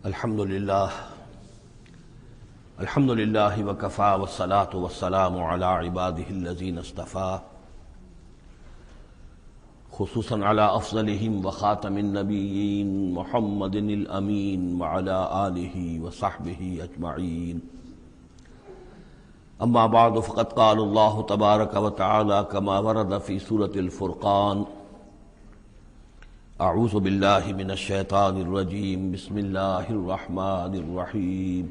الحمد للہ وکفا والصلاة والسلام علی عباده الذین اصطفى خصوصا علی افضلهم وخاتم النبیین محمد الامین وعلی آلہ وصحبہ اجمعین. اما بعد فقد قال اللہ تبارک وتعالی کما ورد فی سورة الفرقان: اعوذ باللہ من الشیطان الرجیم بسم اللہ الرحمن الرحیم.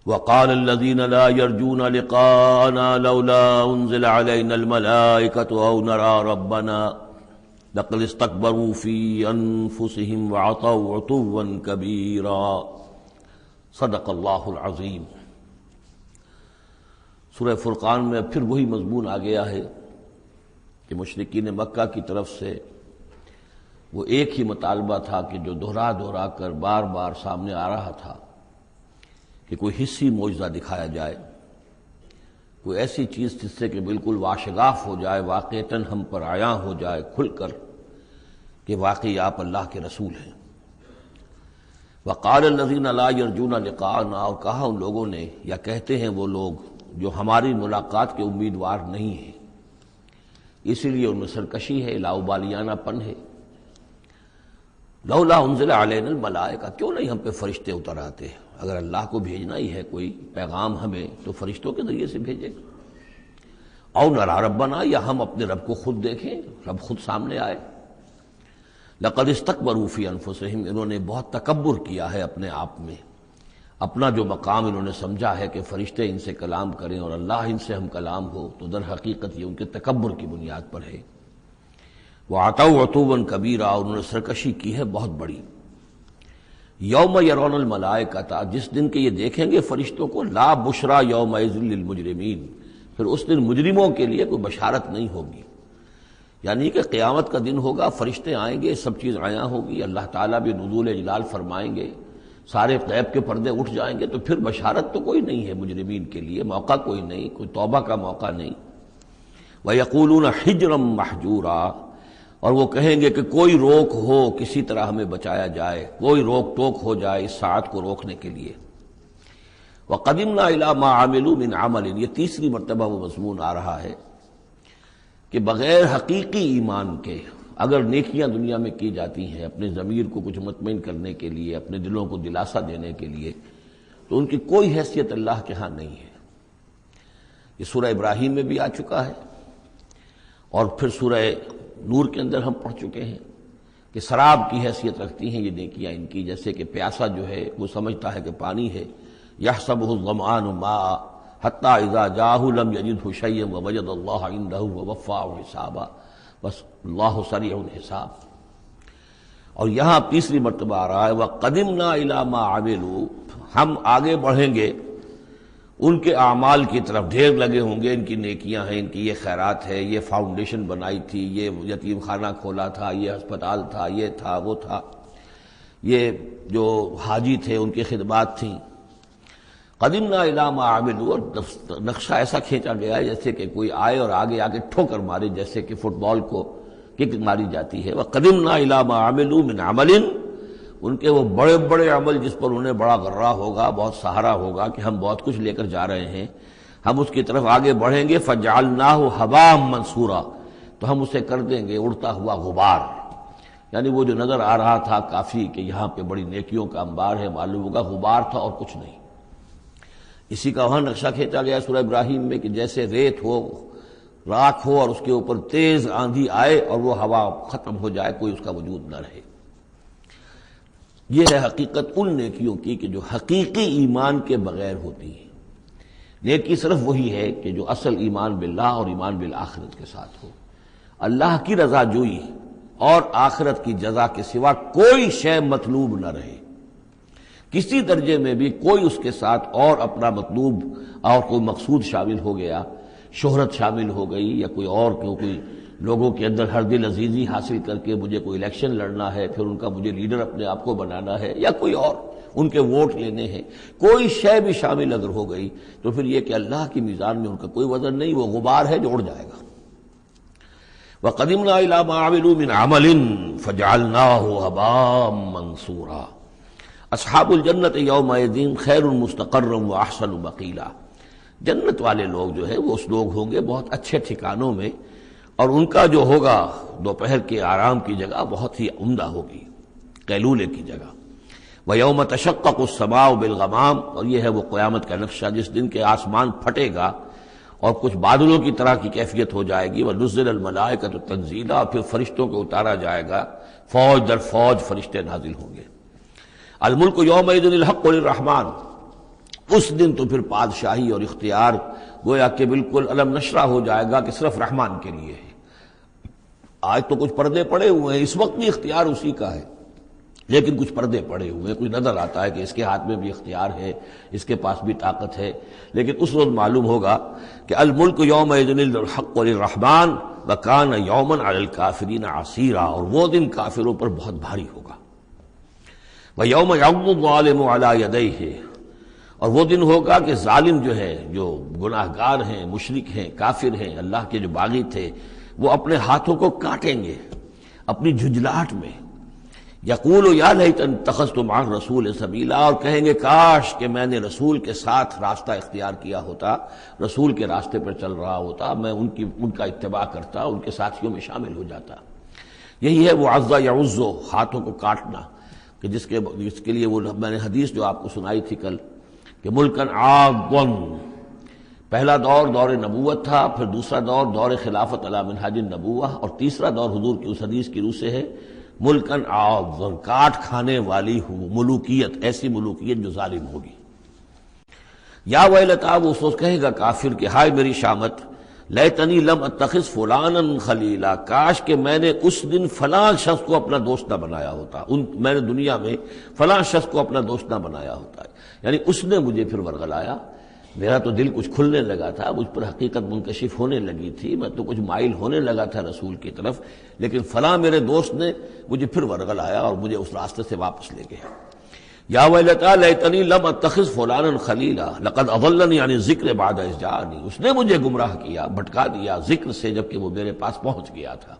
وقال الذين لا يرجون لقاءنا لولا انزل علينا الملائكة او نرى ربنا لقد استكبروا في انفسهم وعتوا عتوا كبيرا. صدق اللہ العظیم. سورہ فرقان میں پھر وہی مضمون آ گیا ہے کہ مشرکین مکہ کی طرف سے وہ ایک ہی مطالبہ تھا کہ جو دہرا دہرا کر بار بار سامنے آ رہا تھا کہ کوئی حصی معجزہ دکھایا جائے، کوئی ایسی چیز جس سے کہ بالکل واشگاف ہو جائے، واقعتاً ہم پر عیاں ہو جائے کھل کر کہ واقعی آپ اللہ کے رسول ہیں. وقال الذین لا یرجون لقاءنا، اور کہا ان لوگوں نے یا کہتے ہیں وہ لوگ جو ہماری ملاقات کے امیدوار نہیں ہیں، اسی لیے ان میں سرکشی ہے، لاؤبالیانہ پن ہے. لولا انزل علینا الملائکہ، کیوں نہیں ہم پہ فرشتے اتر آتے؟ اگر اللہ کو بھیجنا ہی ہے کوئی پیغام ہمیں تو فرشتوں کے ذریعے سے بھیجے گا. او نرى ربنا، یا ہم اپنے رب کو خود دیکھیں، رب خود سامنے آئے. لقد استکبروا فی انفسہم، انہوں نے بہت تکبر کیا ہے اپنے آپ میں، اپنا جو مقام انہوں نے سمجھا ہے کہ فرشتے ان سے کلام کریں اور اللہ ان سے ہم کلام ہو، تو در حقیقت یہ ان کے تکبر کی بنیاد پر ہے. وعتوا عتوا کبیرا، انہوں نے سرکشی کی ہے بہت بڑی. یوم یرون الملائکۃ، جس دن کے یہ دیکھیں گے فرشتوں کو، لا بشرا یومئذ للمجرمین، پھر اس دن مجرموں کے لیے کوئی بشارت نہیں ہوگی. یعنی کہ قیامت کا دن ہوگا، فرشتے آئیں گے، سب چیز عیاں ہوگی، اللہ تعالیٰ بھی نزول جلال فرمائیں گے، سارے غیب کے پردے اٹھ جائیں گے، تو پھر بشارت تو کوئی نہیں ہے مجرمین کے لیے، موقع کوئی نہیں، کوئی توبہ کا موقع نہیں. وَيَقُولُونَ حِجْرًا مَحْجُورًا، اور وہ کہیں گے کہ کوئی روک ہو، کسی طرح ہمیں بچایا جائے، کوئی روک ٹوک ہو جائے اس ساعت کو روکنے کے لیے. وَقَدِمْنَا إِلَىٰ مَا عَمِلُوا مِنْ عَمَلٍ، یہ تیسری مرتبہ وہ مضمون آ رہا ہے کہ بغیر حقیقی ایمان کے اگر نیکیاں دنیا میں کی جاتی ہیں اپنے ضمیر کو کچھ مطمئن کرنے کے لیے، اپنے دلوں کو دلاسا دینے کے لیے، تو ان کی کوئی حیثیت اللہ کے ہاں نہیں ہے. یہ سورہ ابراہیم میں بھی آ چکا ہے، اور پھر سورہ نور کے اندر ہم پڑھ چکے ہیں کہ سراب کی حیثیت رکھتی ہیں یہ نیکیاں ان کی. جیسے کہ پیاسا جو ہے وہ سمجھتا ہے کہ پانی ہے، یحسبہ الظمآن ماء حتی اذا جاءہ لم یجدہ شیئا ووجد اللہ عندہ ووفاہ حسابا، بس اللہ سریع الحساب. اور یہاں تیسری مرتبہ آ رہا ہے وَقَدِمْنَا إِلَىٰ مَا عَمِلُوا، ہم آگے بڑھیں گے ان کے اعمال کی طرف، ڈھیر لگے ہوں گے، ان کی نیکیاں ہیں، ان کی یہ خیرات ہے، یہ فاؤنڈیشن بنائی تھی، یہ یتیم خانہ کھولا تھا، یہ ہسپتال تھا، یہ تھا وہ تھا، یہ جو حاجی تھے ان کی خدمات تھیں. قدمنا الی ما عملوا، اور نقشہ ایسا کھینچا گیا جیسے کہ کوئی آئے اور آگے آگے ٹھوکر مارے، جیسے کہ فٹ بال کو کک ماری جاتی ہے. وقدمنا الی ما عملوا من عمل، ان کے وہ بڑے بڑے عمل جس پر انہیں بڑا غرہ ہوگا، بہت سہارا ہوگا کہ ہم بہت کچھ لے کر جا رہے ہیں، ہم اس کی طرف آگے بڑھیں گے. فجعلناہ ھباء منثورا، تو ہم اسے کر دیں گے اڑتا ہوا غبار. یعنی وہ جو نظر آ رہا تھا کافی کہ یہاں پہ بڑی نیکیوں کا انبار ہے، معلوم ہوگا غبار تھا اور کچھ نہیں. اسی کا وہاں نقشہ کھینچا گیا سورہ ابراہیم میں کہ جیسے ریت ہو، راکھ ہو، اور اس کے اوپر تیز آندھی آئے اور وہ ہوا ختم ہو جائے، کوئی اس کا وجود نہ رہے. یہ ہے حقیقت ان نیکیوں کی کہ جو حقیقی ایمان کے بغیر ہوتی ہیں. نیکی صرف وہی ہے کہ جو اصل ایمان باللہ اور ایمان بالآخرت کے ساتھ ہو، اللہ کی رضا جوئی اور آخرت کی جزا کے سوا کوئی شے مطلوب نہ رہے. کسی درجے میں بھی کوئی اس کے ساتھ اور اپنا مطلوب اور کوئی مقصود شامل ہو گیا، شہرت شامل ہو گئی، یا کوئی اور کوئی لوگوں کے اندر ہر دل عزیزی حاصل کر کے مجھے کوئی الیکشن لڑنا ہے، پھر ان کا مجھے لیڈر اپنے آپ کو بنانا ہے، یا کوئی اور ان کے ووٹ لینے ہیں، کوئی شے بھی شامل اگر ہو گئی تو پھر یہ کہ اللہ کی میزان میں ان کا کوئی وزن نہیں، وہ غبار ہے جو اڑ جائے گا. وَقَدِمْنَا إِلَىٰ مَا عَمِلُوا مِنْ عَمَلٍ فَجَعَلْنَاهُ هَبَاءً مَّنثُورًا۔ اصحاب الجنت یومئذ خیر مستقرا واحسن مقیلا، جنت والے لوگ جو ہے وہ اس لوگ ہوں گے بہت اچھے ٹھکانوں میں، اور ان کا جو ہوگا دوپہر کے آرام کی جگہ بہت ہی عمدہ ہوگی، قیلولے کی جگہ۔ وَيَوْمَ تَشَقَّقُ السَّمَاءُ بِالْغَمَامِ، اور یہ ہے وہ قیامت کا نقشہ جس دن کے آسمان پھٹے گا اور کچھ بادلوں کی طرح کی کیفیت ہو جائے گی۔ وَنُزِّلَ الْمَلَائِكَةُ تَنزِيلًا، اور پھر فرشتوں کو اتارا جائے گا، فوج در فوج فرشتے نازل ہوں گے۔ الملک یومئذ الحق للرحمن، اس دن تو پھر بادشاہی اور اختیار گویا کہ بالکل علم نشرہ ہو جائے گا کہ صرف رحمان کے لیے ہے۔ آج تو کچھ پردے پڑے ہوئے ہیں، اس وقت بھی اختیار اسی کا ہے، لیکن کچھ پردے پڑے ہوئے ہیں، کچھ نظر آتا ہے کہ اس کے ہاتھ میں بھی اختیار ہے، اس کے پاس بھی طاقت ہے، لیکن اس روز معلوم ہوگا کہ الملک یومئذ الحق للرحمن وکان یوما علی الکافرین عسیرا، اور وہ دن کافروں پر بہت بھاری ہوگا۔ وَيَوْمَ يَعُضُّ الظَّالِمُ عَلَىٰ يَدَيْهِ، اور وہ دن ہوگا کہ ظالم جو ہے، جو گناہ گار ہیں، مشرک ہیں، کافر ہیں، اللہ کے جو باغی تھے، وہ اپنے ہاتھوں کو کاٹیں گے اپنی جھنجھلاہٹ میں۔ یقول یا لیتنی اتخذت مع الرسول سبیلا، اور کہیں گے کاش کہ میں نے رسول کے ساتھ راستہ اختیار کیا ہوتا، رسول کے راستے پر چل رہا ہوتا، میں ان کا اتباع کرتا، ان کے ساتھیوں میں شامل ہو جاتا۔ یہی ہے وہ عض یعض، ہاتھوں کو کاٹنا، کہ جس کے لیے وہ میں نے حدیث جو آپ کو سنائی تھی کل کہ ملکن عاضن، پہلا دور دور نبوت تھا، پھر دوسرا دور دور خلافت علی منہاج النبوہ، اور تیسرا دور حضور کی اس حدیث کی روح سے ہے ملکن عاضن، کاٹ کھانے والی ملوکیت، ایسی ملوکیت جو ظالم ہوگی۔ یا ویلتا، وہ سوچ کہے گا کافر کہ ہائے میری شامت، لیتنی لم اتخذ فلانا خلیلا، کاش کہ میں نے اس دن فلاں شخص کو اپنا دوست نہ بنایا ہوتا، میں نے دنیا میں فلاں شخص کو اپنا دوست نہ بنایا ہوتا، یعنی اس نے مجھے پھر ورغلایا، میرا تو دل کچھ کھلنے لگا تھا، مجھ پر حقیقت منکشف ہونے لگی تھی، میں تو کچھ مائل ہونے لگا تھا رسول کی طرف، لیکن فلاں میرے دوست نے مجھے پھر ورغلایا اور مجھے اس راستے سے واپس لے گیا۔ یا ویلتا لیتنی لم اتخذ فلانا خلیلا لقد اضلنی عن الذکر بعد اذ جاءنی، اس نے مجھے گمراہ کیا، بھٹکا دیا ذکر سے جبکہ وہ میرے پاس پہنچ گیا تھا۔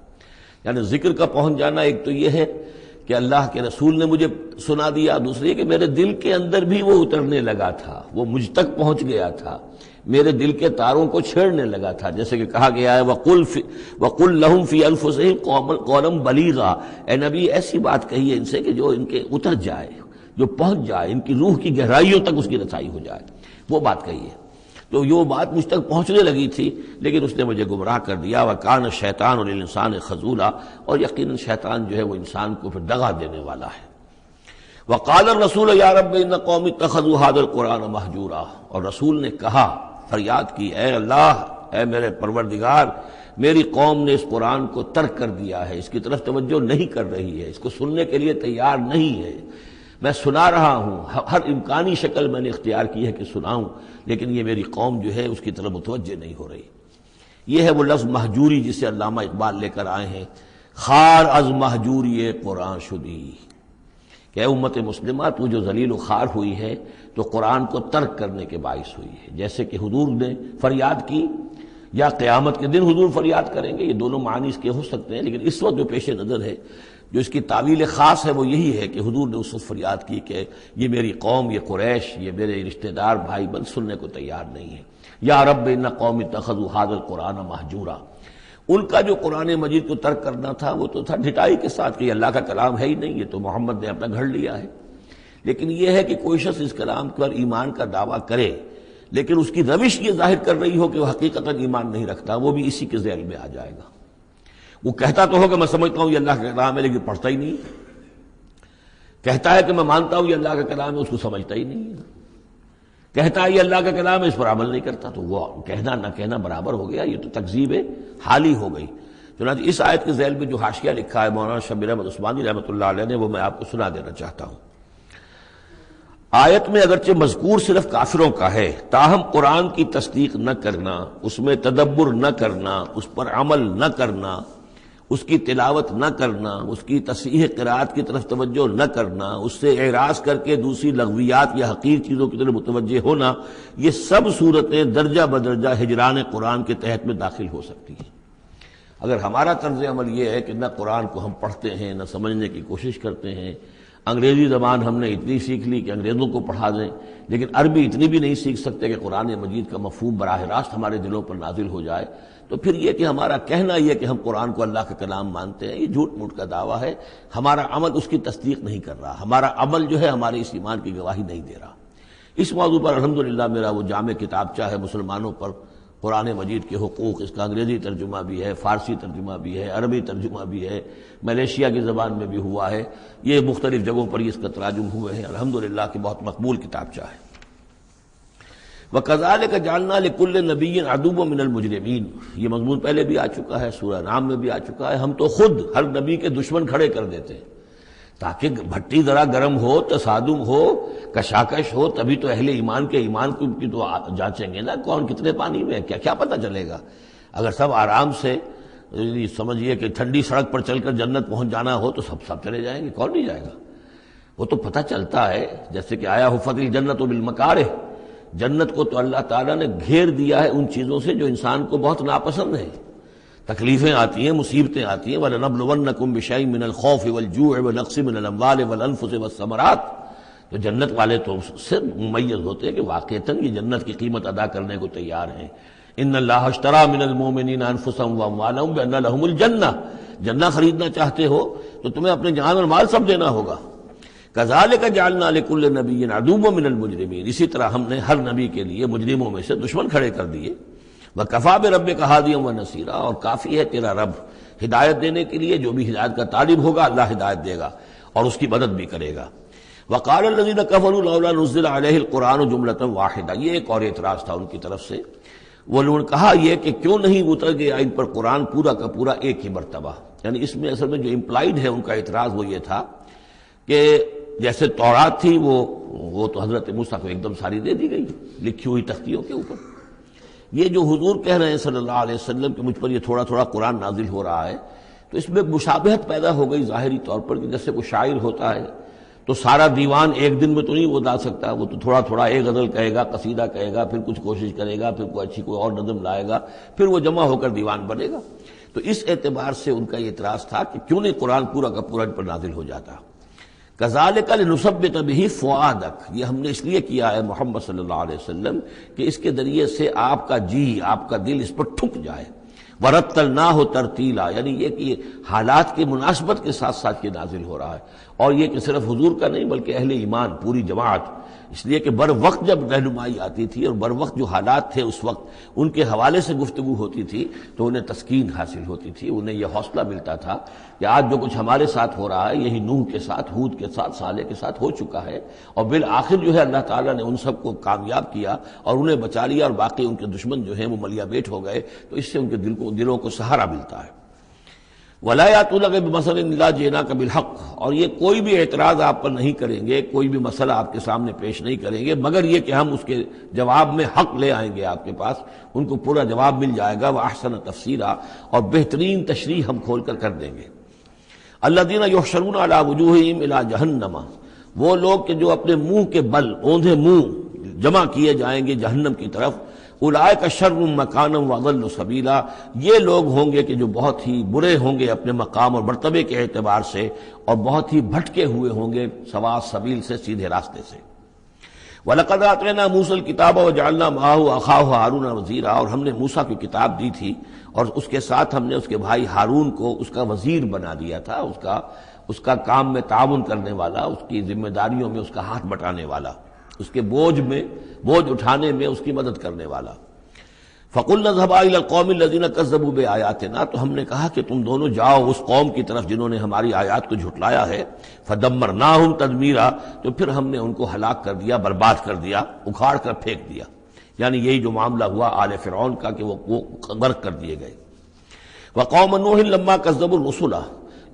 یعنی ذکر کا پہنچ جانا ایک تو یہ ہے کہ اللہ کے رسول نے مجھے سنا دیا، دوسری کہ میرے دل کے اندر بھی وہ اترنے لگا تھا، وہ مجھ تک پہنچ گیا تھا، میرے دل کے تاروں کو چھیڑنے لگا تھا، جیسے کہ کہا گیا ہے وَقُلْ لَهُمْ فِي أَنفُسِهِمْ قَوْلًا بَلِيغًا، اے نبی ایسی بات کہیے ان سے کہ جو ان کے اتر جائے، جو پہنچ جائے، ان کی روح کی گہرائیوں تک اس کی رسائی ہو جائے، وہ بات کہیے۔ تو یہ بات مجھ تک پہنچنے لگی تھی، لیکن اس نے مجھے گمراہ کر دیا۔ وَكَانَ الشَّيْطَانُ لِلْإِنسَانِ خَذُولًا، اور یقیناً شیطان جو ہے وہ انسان کو پھر دغا دینے والا ہے۔ وَقَالَ الرَّسُولُ يَا رَبِّ إِنَّ قَوْمِي اتَّخَذُوا هَٰذَا الْقُرْآنَ مَهْجُورًا، اور رسول نے کہا، فریاد کی، اے اللہ، اے میرے پروردگار، میری قوم نے اس قرآن کو ترک کر دیا ہے، اس کی طرف توجہ نہیں کر رہی ہے، اس کو سننے کے لیے تیار نہیں ہے۔ میں سنا رہا ہوں، ہر امکانی شکل میں نے اختیار کی ہے کہ سناؤں، لیکن یہ میری قوم جو ہے اس کی طرف متوجہ نہیں ہو رہی۔ یہ ہے وہ لفظ مہجوری جسے علامہ اقبال لے کر آئے ہیں، خار از مہجوری قرآن شدی، کہ اے امت مسلمہ تو جو ذلیل و خوار ہوئی ہے تو قرآن کو ترک کرنے کے باعث ہوئی ہے۔ جیسے کہ حضور نے فریاد کی، یا قیامت کے دن حضور فریاد کریں گے، یہ دونوں معنی اس کے ہو سکتے ہیں، لیکن اس وقت جو پیش نظر ہے، جو اس کی تعویل خاص ہے، وہ یہی ہے کہ حضور نے اس وقت فریاد کی کہ یہ میری قوم، یہ قریش، یہ میرے رشتہ دار بھائی بند سننے کو تیار نہیں ہے۔ یا رب ان قوم اتخذوا هذا القرآن مہجورا، ان کا جو قرآن مجید کو ترک کرنا تھا وہ تو تھا ڈھٹائی کے ساتھ کہ یہ اللہ کا کلام ہے ہی نہیں، یہ تو محمد نے اپنا گھڑ لیا ہے۔ لیکن یہ ہے کہ کوئی شخص اس کلام پر ایمان کا دعویٰ کرے، لیکن اس کی روش یہ ظاہر کر رہی ہو کہ وہ حقیقتاً ایمان نہیں رکھتا، وہ بھی اسی کے ذیل میں آ جائے گا۔ وہ کہتا تو ہو کہ میں سمجھتا ہوں یہ اللہ کا کلام ہے، لیکن پڑھتا ہی نہیں، کہتا ہے کہ میں مانتا ہوں یہ اللہ کا کلام ہے، اس کو سمجھتا ہی نہیں، کہتا ہے یہ اللہ کا کلام ہے، اس پر عمل نہیں کرتا، تو وہ کہنا نہ کہنا برابر ہو گیا، یہ تو تکذیب حالی ہو گئی۔ چنانچہ اس آیت کے ذیل میں جو حاشیہ لکھا ہے مولانا شبیر احمد عثمانی رحمۃ اللہ علیہ نے، وہ میں آپ کو سنا دینا چاہتا ہوں۔ آیت میں اگرچہ مذکور صرف کافروں کا ہے، تاہم قرآن کی تصدیق نہ کرنا، اس میں تدبر نہ کرنا، اس پر عمل نہ کرنا، اس کی تلاوت نہ کرنا، اس کی تصحیح قرات کی طرف توجہ نہ کرنا، اس سے اعراض کر کے دوسری لغویات یا حقیر چیزوں کی طرف متوجہ ہونا، یہ سب صورتیں درجہ بدرجہ ہجران قرآن کے تحت میں داخل ہو سکتی ہیں۔ اگر ہمارا طرز عمل یہ ہے کہ نہ قرآن کو ہم پڑھتے ہیں نہ سمجھنے کی کوشش کرتے ہیں، انگریزی زبان ہم نے اتنی سیکھ لی کہ انگریزوں کو پڑھا دیں، لیکن عربی اتنی بھی نہیں سیکھ سکتے کہ قرآن مجید کا مفہوم براہ راست ہمارے دلوں پر نازل ہو جائے، تو پھر یہ کہ ہمارا کہنا یہ کہ ہم قرآن کو اللہ کا کلام مانتے ہیں، یہ جھوٹ موٹ کا دعویٰ ہے، ہمارا عمل اس کی تصدیق نہیں کر رہا، ہمارا عمل جو ہے ہمارے اس ایمان کی گواہی نہیں دے رہا۔ اس موضوع پر الحمدللہ میرا وہ جامع کتابچہ ہے مسلمانوں پر قرآن مجید کے حقوق، اس کا انگریزی ترجمہ بھی ہے، فارسی ترجمہ بھی ہے، عربی ترجمہ بھی ہے، ملیشیا کی زبان میں بھی ہوا ہے، یہ مختلف جگہوں پر اس کا تراجم ہوئے ہیں، الحمدللہ کہ بہت مقبول کتابچہ ہے۔ وَكَذَلِكَ جَعَلْنَا لِكُلِّ نَبِيٍّ عَدُوًّا مِّنَ الْمُجْرِمِينَ، یہ مضمون پہلے بھی آ چکا ہے، سورہ نام میں بھی آ چکا ہے۔ ہم تو خود ہر نبی کے دشمن کھڑے کر دیتے ہیں تاکہ بھٹی ذرا گرم ہو، تصادم ہو، کشاکش ہو، تبھی تو اہل ایمان کے ایمان کی تو جانچیں گے نا، کون کتنے پانی میں ہے، کیا پتہ چلے گا۔ اگر سب آرام سے سمجھیے کہ ٹھنڈی سڑک پر چل کر جنت پہنچ جانا ہو تو سب چلے جائیں گے، کون نہیں جائے گا؟ وہ تو پتہ چلتا ہے، جیسے کہ آیا حفت الجنت بالمکارہ، جنت کو تو اللہ تعالیٰ نے گھیر دیا ہے ان چیزوں سے جو انسان کو بہت ناپسند ہیں۔ تکلیفیں آتی ہیں، مصیبتیں آتی ہیں، وَلَنَبْلُوَنَّكُمْ بِشَيْءٍ مِّنَ الْخَوْفِ وَالْجُوعِ وَنَقْصٍ مِّنَ الْأَمْوَالِ وَالْأَنفُسِ وَالثَّمَرَاتِ، تو جنت والے تو سے ممیز ہوتے ہیں کہ واقعتاً یہ جنت کی قیمت ادا کرنے کو تیار ہیں۔ ان اللہ اشترى من المؤمنین انفسهم واموالهم بان لهم الجنہ، جنہ خریدنا چاہتے ہو تو تمہیں اپنے جان اور مال سب دینا ہوگا۔ کذالک جعلنا لكل نبی عدوا من المجرمین، اسی طرح ہم نے ہر نبی کے لیے مجرموں میں سے دشمن کھڑے کر دیے۔ وکفى بربک ہادیا ونصیرا، اور کافی ہے تیرا رب ہدایت دینے کے لیے، جو بھی ہدایت کا طالب ہوگا اللہ ہدایت دے گا اور اس کی مدد بھی کرے گا۔ وقال الذين كفروا لولا نزل عليه القرآن جملة واحدة، یہ ایک اور اعتراض تھا ان کی طرف سے، وہ لوگوں نے کہا یہ کہ کیوں نہیں اتر گیا ان پر قرآن پورا کا پورا ایک ہی مرتبہ، یعنی اس میں اصل میں جو امپلائڈ ہے ان کا اعتراض وہ یہ تھا کہ جیسے تورات تھی وہ تو حضرت موسیٰ کو ایک دم ساری دے دی گئی لکھی ہوئی تختیوں کے اوپر، یہ جو حضور کہہ رہے ہیں صلی اللہ علیہ وسلم کہ مجھ پر یہ تھوڑا تھوڑا قرآن نازل ہو رہا ہے، تو اس میں مشابہت پیدا ہو گئی ظاہری طور پر کہ جیسے کوئی شاعر ہوتا ہے تو سارا دیوان ایک دن میں تو نہیں وہ لا سکتا، وہ تو تھوڑا تھوڑا ایک غزل کہے گا، قصیدہ کہے گا، پھر کچھ کوشش کرے گا، پھر کوئی اچھی کوئی اور نظم لائے گا، پھر وہ جمع ہو کر دیوان بنے گا۔ تو اس اعتبار سے ان کا یہ اعتراض تھا کہ کیوں نہیں قرآن پورا کا پورا ان پر نازل ہو جاتا۔ کذالک لنثبت بہ فؤادک، یہ ہم نے اس لیے کیا ہے محمد صلی اللہ علیہ وسلم کہ اس کے ذریعے سے آپ کا جی، آپ کا دل اس پر ٹھک جائے۔ ورتلناہ ترتیلا، یعنی یہ کہ حالات کے مناسبت کے ساتھ ساتھ یہ نازل ہو رہا ہے، اور یہ کہ صرف حضور کا نہیں بلکہ اہل ایمان پوری جماعت، اس لیے کہ بر وقت جب رہنمائی آتی تھی اور بر وقت جو حالات تھے اس وقت ان کے حوالے سے گفتگو ہوتی تھی تو انہیں تسکین حاصل ہوتی تھی، انہیں یہ حوصلہ ملتا تھا کہ آج جو کچھ ہمارے ساتھ ہو رہا ہے یہی نوح کے ساتھ، ہود کے ساتھ، صالح کے ساتھ ہو چکا ہے، اور بالآخر جو ہے اللہ تعالیٰ نے ان سب کو کامیاب کیا اور انہیں بچا لیا، اور باقی ان کے دشمن جو ہیں وہ ملیا بیٹ ہو گئے، تو اس سے ان کے دلوں کو سہارا ملتا ہے۔ وَلَا يَأْتُونَكَ بِمَثَلٍ إِلَّا جِئْنَاكَ بِالْحَقِّ، اور یہ کوئی بھی اعتراض آپ پر نہیں کریں گے، کوئی بھی مسئلہ آپ کے سامنے پیش نہیں کریں گے مگر یہ کہ ہم اس کے جواب میں حق لے آئیں گے آپ کے پاس، ان کو پورا جواب مل جائے گا، وَأَحْسَنَ تَفْسِيرًا، اور بہترین تشریح ہم کھول کر دیں گے۔ الَّذِينَ يُحْشَرُونَ عَلَىٰ وُجُوهِهِمْ إِلَىٰ جَهَنَّمَ، وہ لوگ کہ جو اپنے منہ کے بل، اوندھے منہ جمع کیے جائیں گے جہنم کی طرف۔ اولئک شر مکانا واضل سبیلا، یہ لوگ ہوں گے کہ جو بہت ہی برے ہوں گے اپنے مقام اور مرتبے کے اعتبار سے، اور بہت ہی بھٹکے ہوئے ہوں گے سوا سبیل سے، سیدھے راستے سے۔ وَلَقَدْ آتَيْنَا مُوسَى الْكِتَابَ وَجَعَلْنَا مَعَهُ أَخَاهُ هَارُونَ وَزِيرًا، اور ہم نے موسیٰ کی کتاب دی تھی اور اس کے ساتھ ہم نے اس کے بھائی ہارون کو اس کا وزیر بنا دیا تھا، اس کا کام میں تعاون کرنے والا، اس کی ذمہ داریوں میں اس کا ہاتھ بٹانے والا، اس کے بوجھ اٹھانے میں اس کی مدد کرنے والا۔ فَقُلْنَا اذْهَبَا إِلَى الْقَوْمِ الَّذِينَ كَذَّبُوا بِآيَاتِنَا، تو ہم نے کہا کہ تم دونوں جاؤ اس قوم کی طرف جنہوں نے ہماری آیات کو جھٹلایا ہے۔ فَدَمَّرْنَاهُمْ تَدْمِيرًا، تو پھر ہم نے ان کو ہلاک کر دیا، برباد کر دیا، اکھاڑ کر پھینک دیا، یعنی یہی جو معاملہ ہوا آل فرعون کا کہ وہ غرق کر دیے گئے۔ وَقَوْمَ نُوحٍ لَمَّا كَذَّبُوا الرُّسُلَ،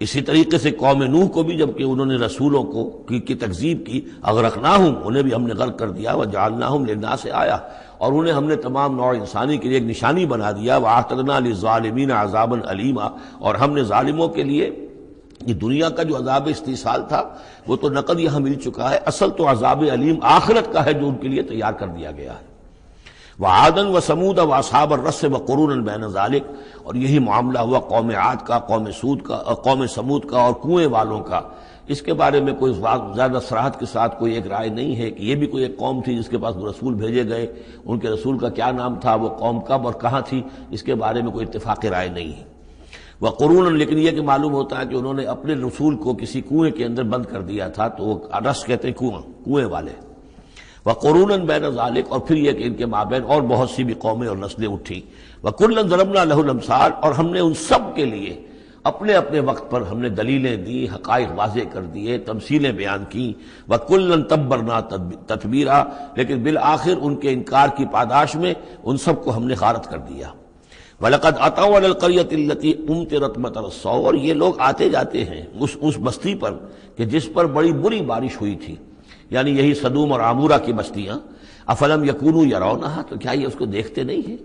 اسی طریقے سے قوم نوح کو بھی جب کہ انہوں نے رسولوں کی تکذیب کی، اغرقناہم، انہیں بھی ہم نے غرق کر دیا، وجعلناہم للناس آیہ، اور انہیں ہم نے تمام نوع انسانی کے لیے ایک نشانی بنا دیا، وَأَعْتَدْنَا لِلظَّالِمِينَ عَذَابًا أَلِيمًا، اور ہم نے ظالموں کے لیے یہ دنیا کا جو عذاب استیصال تھا وہ تو نقد یہاں مل چکا ہے، اصل تو عذاب علیم آخرت کا ہے جو ان کے لیے تیار کر دیا گیا ہے۔ وعادن وثمود واصحاب الرس وقرونا بین ذلک، اور یہی معاملہ ہوا قوم عاد کا، قوم سمود کا اور کنویں والوں کا۔ اس کے بارے میں کوئی زیادہ صراحت کے ساتھ کوئی ایک رائے نہیں ہے کہ یہ بھی کوئی ایک قوم تھی جس کے پاس وہ رسول بھیجے گئے، ان کے رسول کا کیا نام تھا، وہ قوم کب اور کہاں تھی، اس کے بارے میں کوئی اتفاقی رائے نہیں ہے۔ وقرون، لیکن یہ کہ معلوم ہوتا ہے کہ انہوں نے اپنے رسول کو کسی کنویں کے اندر بند کر دیا تھا، تو وہ رس کہتے ہیں کنویں والے۔ وقرون بین ذالک، اور پھر یہ کہ ان کے مابین اور بہت سی بھی قومیں اور نسلیں اٹھی۔ وکلا ضربنا لہ الامثال، اور ہم نے ان سب کے لیے اپنے اپنے وقت پر ہم نے دلیلیں دی، حقائق واضح کر دیے، تمثیلیں بیان کی۔ وکلا تبرنا تتبیرا، لیکن بالآخر ان کے انکار کی پاداش میں ان سب کو ہم نے غارت کر دیا۔ وَلَقَدْ أَتَوْا عَلَى الْقَرْيَةِ الَّتِي أُمْطِرَتْ مَطَرَ السَّوْءِ، اور یہ لوگ آتے جاتے ہیں اس بستی پر کہ جس پر بڑی بری بارش ہوئی تھی، یعنی یہی سدوم اور عمورہ کی بستیاں۔ أَفَلَمْ يَكُونُوا يَرَوْنَهَا، تو کیا یہ اس کو دیکھتے نہیں ہیں؟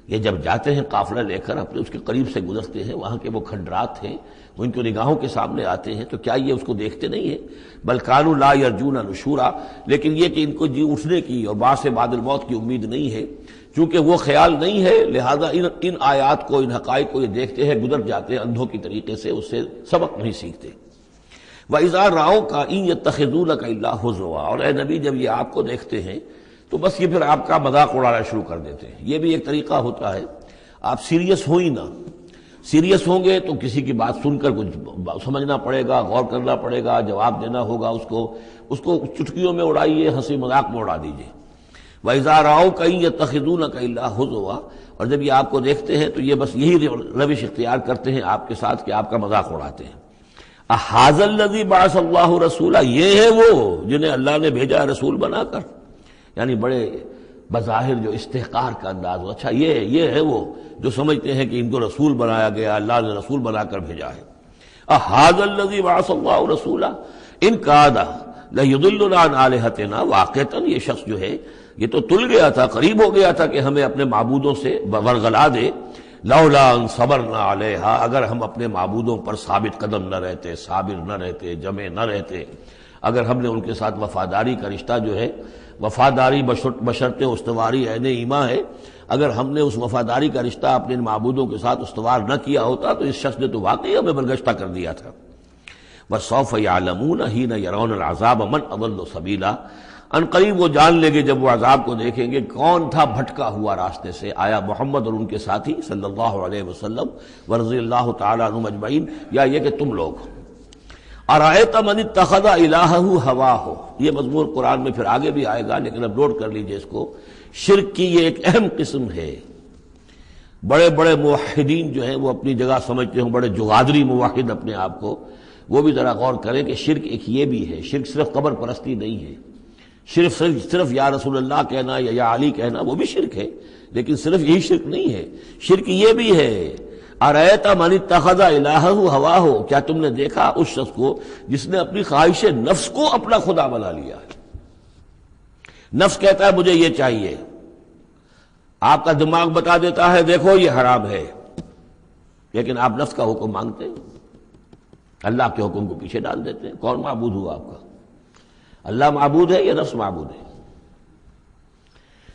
یہ جب جاتے ہیں قافلہ لے کر اپنے اس کے قریب سے گزرتے ہیں، وہاں کے وہ کھنڈرات ہیں وہ ان کی نگاہوں کے سامنے آتے ہیں، تو کیا یہ اس کو دیکھتے نہیں ہیں؟ بل كانوا لا يرجون نشورا، لیکن یہ کہ ان کو جی اٹھنے کی اور بعد سے بعد الموت کی امید نہیں ہے، چونکہ وہ خیال نہیں ہے، لہذا ان آیات کو، ان حقائق کو یہ دیکھتے ہیں، گزر جاتے ہیں اندھوں کی طریقے سے، اس سے سبق نہیں سیکھتے۔ وَإِذَا رَأَوْكَ إِن يَتَّخِذُونَكَ إِلَّا هُزُوًا، اور اے نبی جب یہ آپ کو دیکھتے ہیں تو بس یہ پھر آپ کا مذاق اڑانا شروع کر دیتے ہیں۔ یہ بھی ایک طریقہ ہوتا ہے، آپ سیریس ہو ہی نہ، سیریس ہوں گے تو کسی کی بات سن کر کچھ سمجھنا پڑے گا، غور کرنا پڑے گا، جواب دینا ہوگا، اس کو چٹکیوں میں اڑائیے، ہنسی مذاق میں اڑا دیجیے۔ وَإِذَا رَأَوْكَ إِن يَتَّخِذُونَكَ إِلَّا هُزُوًا، اور جب یہ آپ کو دیکھتے ہیں تو یہ بس یہی روش اختیار کرتے ہیں آپ کے ساتھ کہ آپ کا مذاق اڑاتے ہیں۔ أَهَٰذَا الَّذِي بَعَثَ اللَّهُ رَسُولًا، یہ ہے وہ جنہیں اللہ نے بھیجا رسول بنا کر، یعنی بڑے بظاہر جو استحقار کا انداز ہو، اچھا یہ ہے وہ جو سمجھتے ہیں کہ ان کو رسول بنایا گیا، اللہ نے رسول بنا کر بھیجا ہے۔ أَهَٰذَا الَّذِي بَعَثَ اللَّهُ رَسُولًا إِن كَادَ لَيُضِلُّنَا عَنْ آلِهَتِنَا، واقعتاً یہ شخص جو ہے یہ تو تل گیا تھا، قریب ہو گیا تھا کہ ہمیں اپنے معبودوں سے ورغلا دے۔ لولا ان صبرنا علیہا، اگر ہم اپنے معبودوں پر ثابت قدم نہ رہتے، صابر نہ رہتے، جمع نہ رہتے، اگر ہم نے ان کے ساتھ وفاداری کا رشتہ جو ہے، وفاداری بشرط استواری عین ایمان ہے، اگر ہم نے اس وفاداری کا رشتہ اپنے معبودوں کے ساتھ استوار نہ کیا ہوتا تو اس شخص نے تو واقعی ہمیں برگشتہ کر دیا تھا۔ وَسَوْفَ يَعْلَمُونَ حِينَ يَرَوْنَ الْعَذَابَ مَنْ أَضَلُّ سَبِيلًا، ان قریب وہ جان لیں گے جب وہ عذاب کو دیکھیں گے کون تھا بھٹکا ہوا راستے سے۔ آیا محمد اور ان کے ساتھی صلی اللہ علیہ وسلم ورضی اللہ تعالی عنہم اجمعین، یا یہ کہ تم لوگ۔ ارأیت من اتخذ الہہ ہواہ، یہ مضمون قرآن میں پھر آگے بھی آئے گا، لیکن اب نوٹ کر لیجئے اس کو۔ شرک کی یہ ایک اہم قسم ہے۔ بڑے بڑے موحدین جو ہیں وہ اپنی جگہ سمجھتے ہیں، بڑے جغادری موحد اپنے آپ کو، وہ بھی ذرا غور کریں کہ شرک ایک یہ بھی ہے۔ شرک صرف قبر پرستی نہیں ہے، صرف یا رسول اللہ کہنا یا علی کہنا وہ بھی شرک ہے، لیکن صرف یہی شرک نہیں ہے، شرک یہ بھی ہے۔ ارأیت من اتخذ الہہ ہواہ، کیا تم نے دیکھا اس شخص کو جس نے اپنی خواہش نفس کو اپنا خدا بنا لیا ہے؟ نفس کہتا ہے مجھے یہ چاہیے، آپ کا دماغ بتا دیتا ہے دیکھو یہ حرام ہے، لیکن آپ نفس کا حکم مانگتے ہیں، اللہ کے حکم کو پیچھے ڈال دیتے ہیں۔ کون معبود ہوا آپ کا؟ اللہ معبود ہے یا نفس معبود ہے؟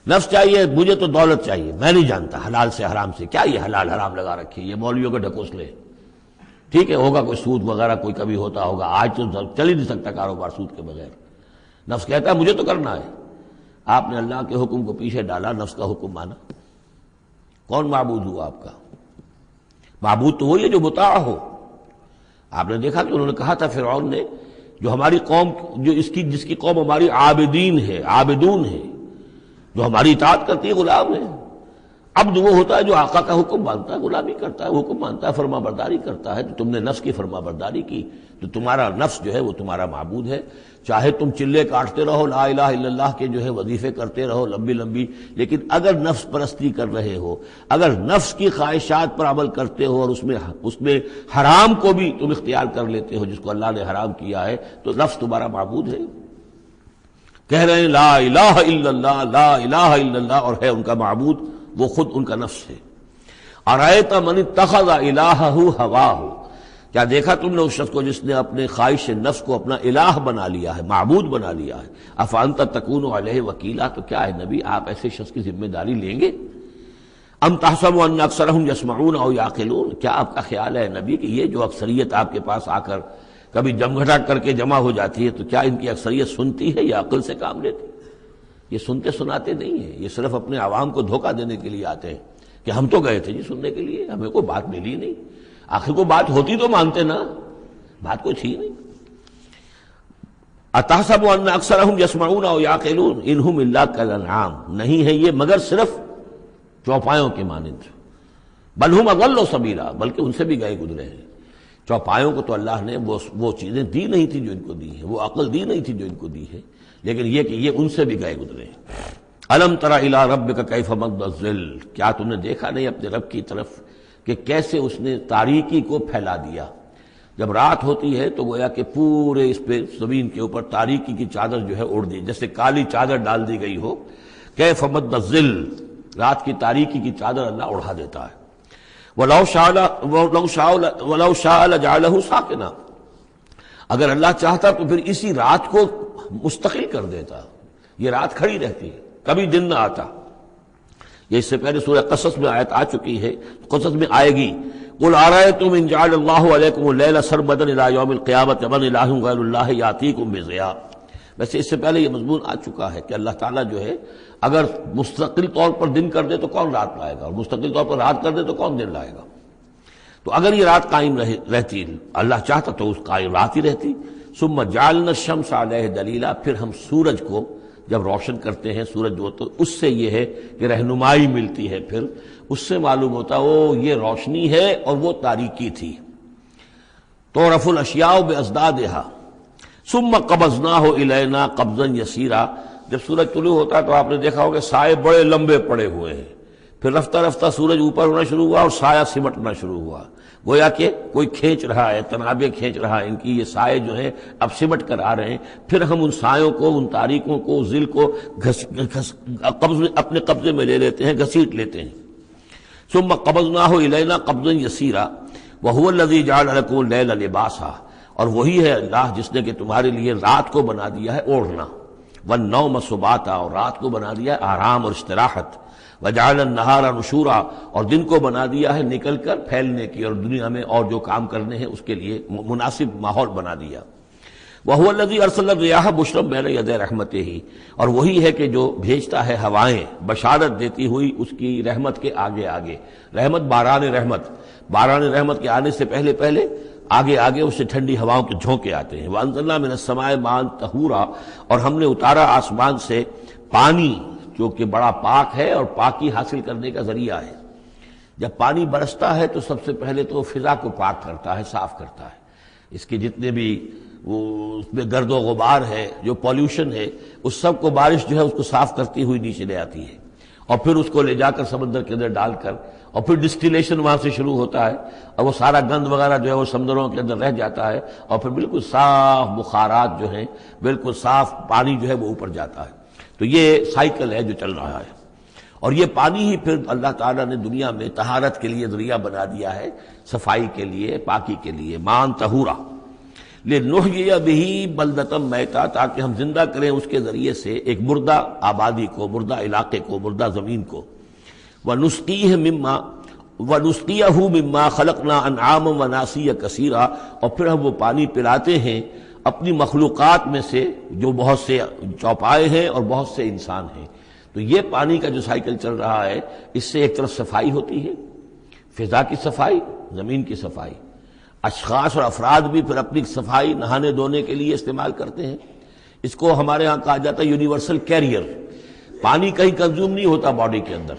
نفس چاہیے مجھے تو دولت چاہیے، میں نہیں جانتا حلال سے حرام سے، کیا یہ حلال حرام لگا رکھی، یہ مولویوں کے ڈھکوسلے، ٹھیک ہے ہوگا کوئی سود وغیرہ کوئی کبھی ہوتا ہوگا، آج تو چل ہی نہیں سکتا کاروبار سود کے بغیر۔ نفس کہتا ہے مجھے تو کرنا ہے، آپ نے اللہ کے حکم کو پیچھے ڈالا، نفس کا حکم مانا۔ کون معبود ہوا آپ کا؟ معبود تو وہی ہے جو مطاع ہو۔ آپ نے دیکھا کہ انہوں نے کہا تھا فرعون نے، جو ہماری قوم، جو جس کی قوم ہماری عابدین ہے، عابدون ہے، جو ہماری اطاعت کرتی ہے، غلام ہے۔ عبد وہ ہوتا ہے جو آقا کا حکم مانتا ہے، غلامی کرتا ہے، حکم مانتا ہے، فرما برداری کرتا ہے۔ تو تم نے نفس کی فرما برداری کی، تو تمہارا نفس جو ہے وہ تمہارا معبود ہے۔ چاہے تم چلے کاٹتے رہو، لا الہ الا اللہ کے جو ہے وظیفے کرتے رہو لمبی لمبی، لیکن اگر نفس پرستی کر رہے ہو، اگر نفس کی خواہشات پر عمل کرتے ہو اور اس میں حرام کو بھی تم اختیار کر لیتے ہو جس کو اللہ نے حرام کیا ہے، تو نفس تمہارا معبود ہے۔ کہہ رہے ہیں لا الہ الا اللہ، لا الہ الا اللہ، اور ہے ان کا معبود وہ خود ان کا نفس ہے۔ ارأیت من اتخذ الہہ ہواہ، کیا دیکھا تم نے اس شخص کو جس نے اپنے خواہش نفس کو اپنا الہ بنا لیا ہے، معبود بنا لیا ہے؟ افانت تکون علیہ وکیلا، تو کیا ہے نبی آپ ایسے شخص کی ذمہ داری لیں گے؟ ام تحسب ان اکثرهم یسمعون او یعقلون، کیا آپ کا خیال ہے نبی کہ یہ جو اکثریت آپ کے پاس آ کر کبھی جمگھٹا کر کے جمع ہو جاتی ہے، تو کیا ان کی اکثریت سنتی ہے یا عقل سے کام لیتی؟ یہ سنتے سناتے نہیں ہیں، یہ صرف اپنے عوام کو دھوکہ دینے کے لیے آتے ہیں کہ ہم تو گئے تھے جی سننے کے لیے، ہمیں کوئی بات ملی نہیں۔ آخر کو بات ہوتی تو مانتے نا، بات کوئی تھی نہیں۔ اتحسب ان اکثرهم یسمعون او یعقلون انہم الا کالانعام، نہیں ہے یہ مگر صرف چوپایوں کے مانند، بل ہم اضل سبیلا، بلکہ ان سے بھی گئے گزرے ہیں۔ چوپایوں کو تو اللہ نے وہ چیزیں دی نہیں تھی جو ان کو دی ہیں، وہ عقل دی نہیں تھی جو ان کو دی ہے، لیکن یہ کہ یہ ان سے بھی گئے گزرے ہیں۔ الم تر الی ربک کیف مد الظل، کیا تم نے دیکھا نہیں اپنے رب کی طرف کہ کیسے اس نے تاریکی کو پھیلا دیا؟ جب رات ہوتی ہے تو گویا کہ پورے اس پہ زمین کے اوپر تاریکی کی چادر جو ہے اوڑھ دی، جیسے کالی چادر ڈال دی گئی ہو۔ کیف مد الظل، رات کی تاریکی کی چادر اللہ اڑا دیتا ہے۔ وَلَوْ شَاءَ لَجَعَلَهُ سَاكِنًا، اگر اللہ چاہتا تو پھر اسی رات کو مستقل کر دیتا، یہ رات کھڑی رہتی ہے، کبھی دن نہ آتا۔ یہ اس سے پہلے سورہ قصص میں آیت آ چکی ہے، قصص میں آئے گی۔ قُلْ أَرَأَيْتُمْ إِنْ جَعَلَ اللَّهُ عَلَيْكُمُ اللَّيْلَ سَرْمَدًا إِلَىٰ يَوْمِ الْقِيَامَةِ مَنْ إِلَٰهٌ غَيْرُ اللَّهِ يَأْتِيكُم بِضِيَاءٍ۔ ویسے اس سے پہلے یہ مضمون آ چکا ہے کہ اللہ تعالیٰ جو ہے اگر مستقل طور پر دن کر دے تو کون رات لائے گا، اور مستقل طور پر رات کر دے تو کون دن لائے گا؟ تو اگر یہ رات قائم رہتی، اللہ چاہتا تو اس قائم رات ہی رہتی۔ ثم جعلنا الشمس علیہ دلیلا، پھر ہم سورج کو جب روشن کرتے ہیں، سورج جو تو اس سے یہ ہے کہ رہنمائی ملتی ہے، پھر اس سے معلوم ہوتا وہ یہ روشنی ہے اور وہ تاریکی تھی۔ تعرف الاشیاء بازدادها ثم قبضناہ الینا قبضا یسیرا، جب سورج طلوع ہوتا ہے تو آپ نے دیکھا ہوگا سائے بڑے لمبے پڑے ہوئے ہیں، پھر رفتہ رفتہ سورج اوپر ہونا شروع ہوا اور سایہ سمٹنا شروع ہوا، گویا کہ کوئی کھینچ رہا ہے، تنابیں کھینچ رہا ہے، ان کی یہ سائے جو ہیں اب سمٹ کر آ رہے ہیں۔ پھر ہم ان سایوں کو، ان تاریکوں کو، ظل کو اپنے قبضے میں لے لیتے ہیں، گھسیٹ لیتے ہیں۔ ثم قبضناہ الینا قبضا یسیرا وہو الذی جعل لکم اللیل لباسا، اور وہی ہے اللہ جس نے کہ تمہارے لیے رات کو بنا دیا ہے اوڑھنا، والنوم سباتا، اور رات کو بنا دیا ہے آرام اور استراحت، وجعل النہار نشورا، اور دن کو بنا دیا ہے نکل کر پھیلنے کی اور دنیا میں اور جو کام کرنے ہیں اس کے لیے مناسب ماحول بنا دیا۔ وہو الذی ارسل الرياح بشرا بین یدی رحمتہ، اور وہی ہے کہ جو بھیجتا ہے ہوائیں بشارت دیتی ہوئی اس کی رحمت کے آگے آگے۔ رحمت باران رحمت کے آنے سے پہلے پہلے آگے آگے اس سے ٹھنڈی ہواؤں کے جھونکے آتے ہیں۔ وانزلنا من السماء ماء طہورا، اور ہم نے اتارا آسمان سے پانی جو کہ بڑا پاک ہے اور پاکی حاصل کرنے کا ذریعہ ہے۔ جب پانی برستا ہے تو سب سے پہلے تو فضا کو پاک کرتا ہے، صاف کرتا ہے، اس کے جتنے بھی اس میں گرد و غبار ہے، جو پولیوشن ہے، اس سب کو بارش جو ہے اس کو صاف کرتی ہوئی نیچے لے آتی ہے، اور پھر اس کو لے جا کر سمندر کے اندر ڈال کر، اور پھر ڈسٹیلیشن وہاں سے شروع ہوتا ہے، اور وہ سارا گند وغیرہ جو ہے وہ سمندروں کے اندر رہ جاتا ہے، اور پھر بالکل صاف بخارات جو ہیں، بالکل صاف پانی جو ہے وہ اوپر جاتا ہے۔ تو یہ سائیکل ہے جو چل رہا ہے، اور یہ پانی ہی پھر اللہ تعالیٰ نے دنیا میں طہارت کے لیے ذریعہ بنا دیا ہے، صفائی کے لیے، پاکی کے لیے، ماء طہورا لنحیی بہ بلدۃ میتا، تاکہ ہم زندہ کریں اس کے ذریعے سے ایک مردہ آبادی کو، مردہ علاقے کو، مردہ زمین کو۔ ونسقیہ مما خلقنا انعاما وناسیا کثیرا، اور پھر ہم وہ پانی پلاتے ہیں اپنی مخلوقات میں سے جو بہت سے چوپائے ہیں اور بہت سے انسان ہیں۔ تو یہ پانی کا جو سائیکل چل رہا ہے، اس سے ایک طرف صفائی ہوتی ہے، فضا کی صفائی، زمین کی صفائی، اشخاص اور افراد بھی پھر اپنی صفائی نہانے دھونے کے لیے استعمال کرتے ہیں۔ اس کو ہمارے ہاں کہا جاتا ہے یونیورسل کیریئر۔ پانی کہیں کنزیوم نہیں ہوتا باڈی کے اندر،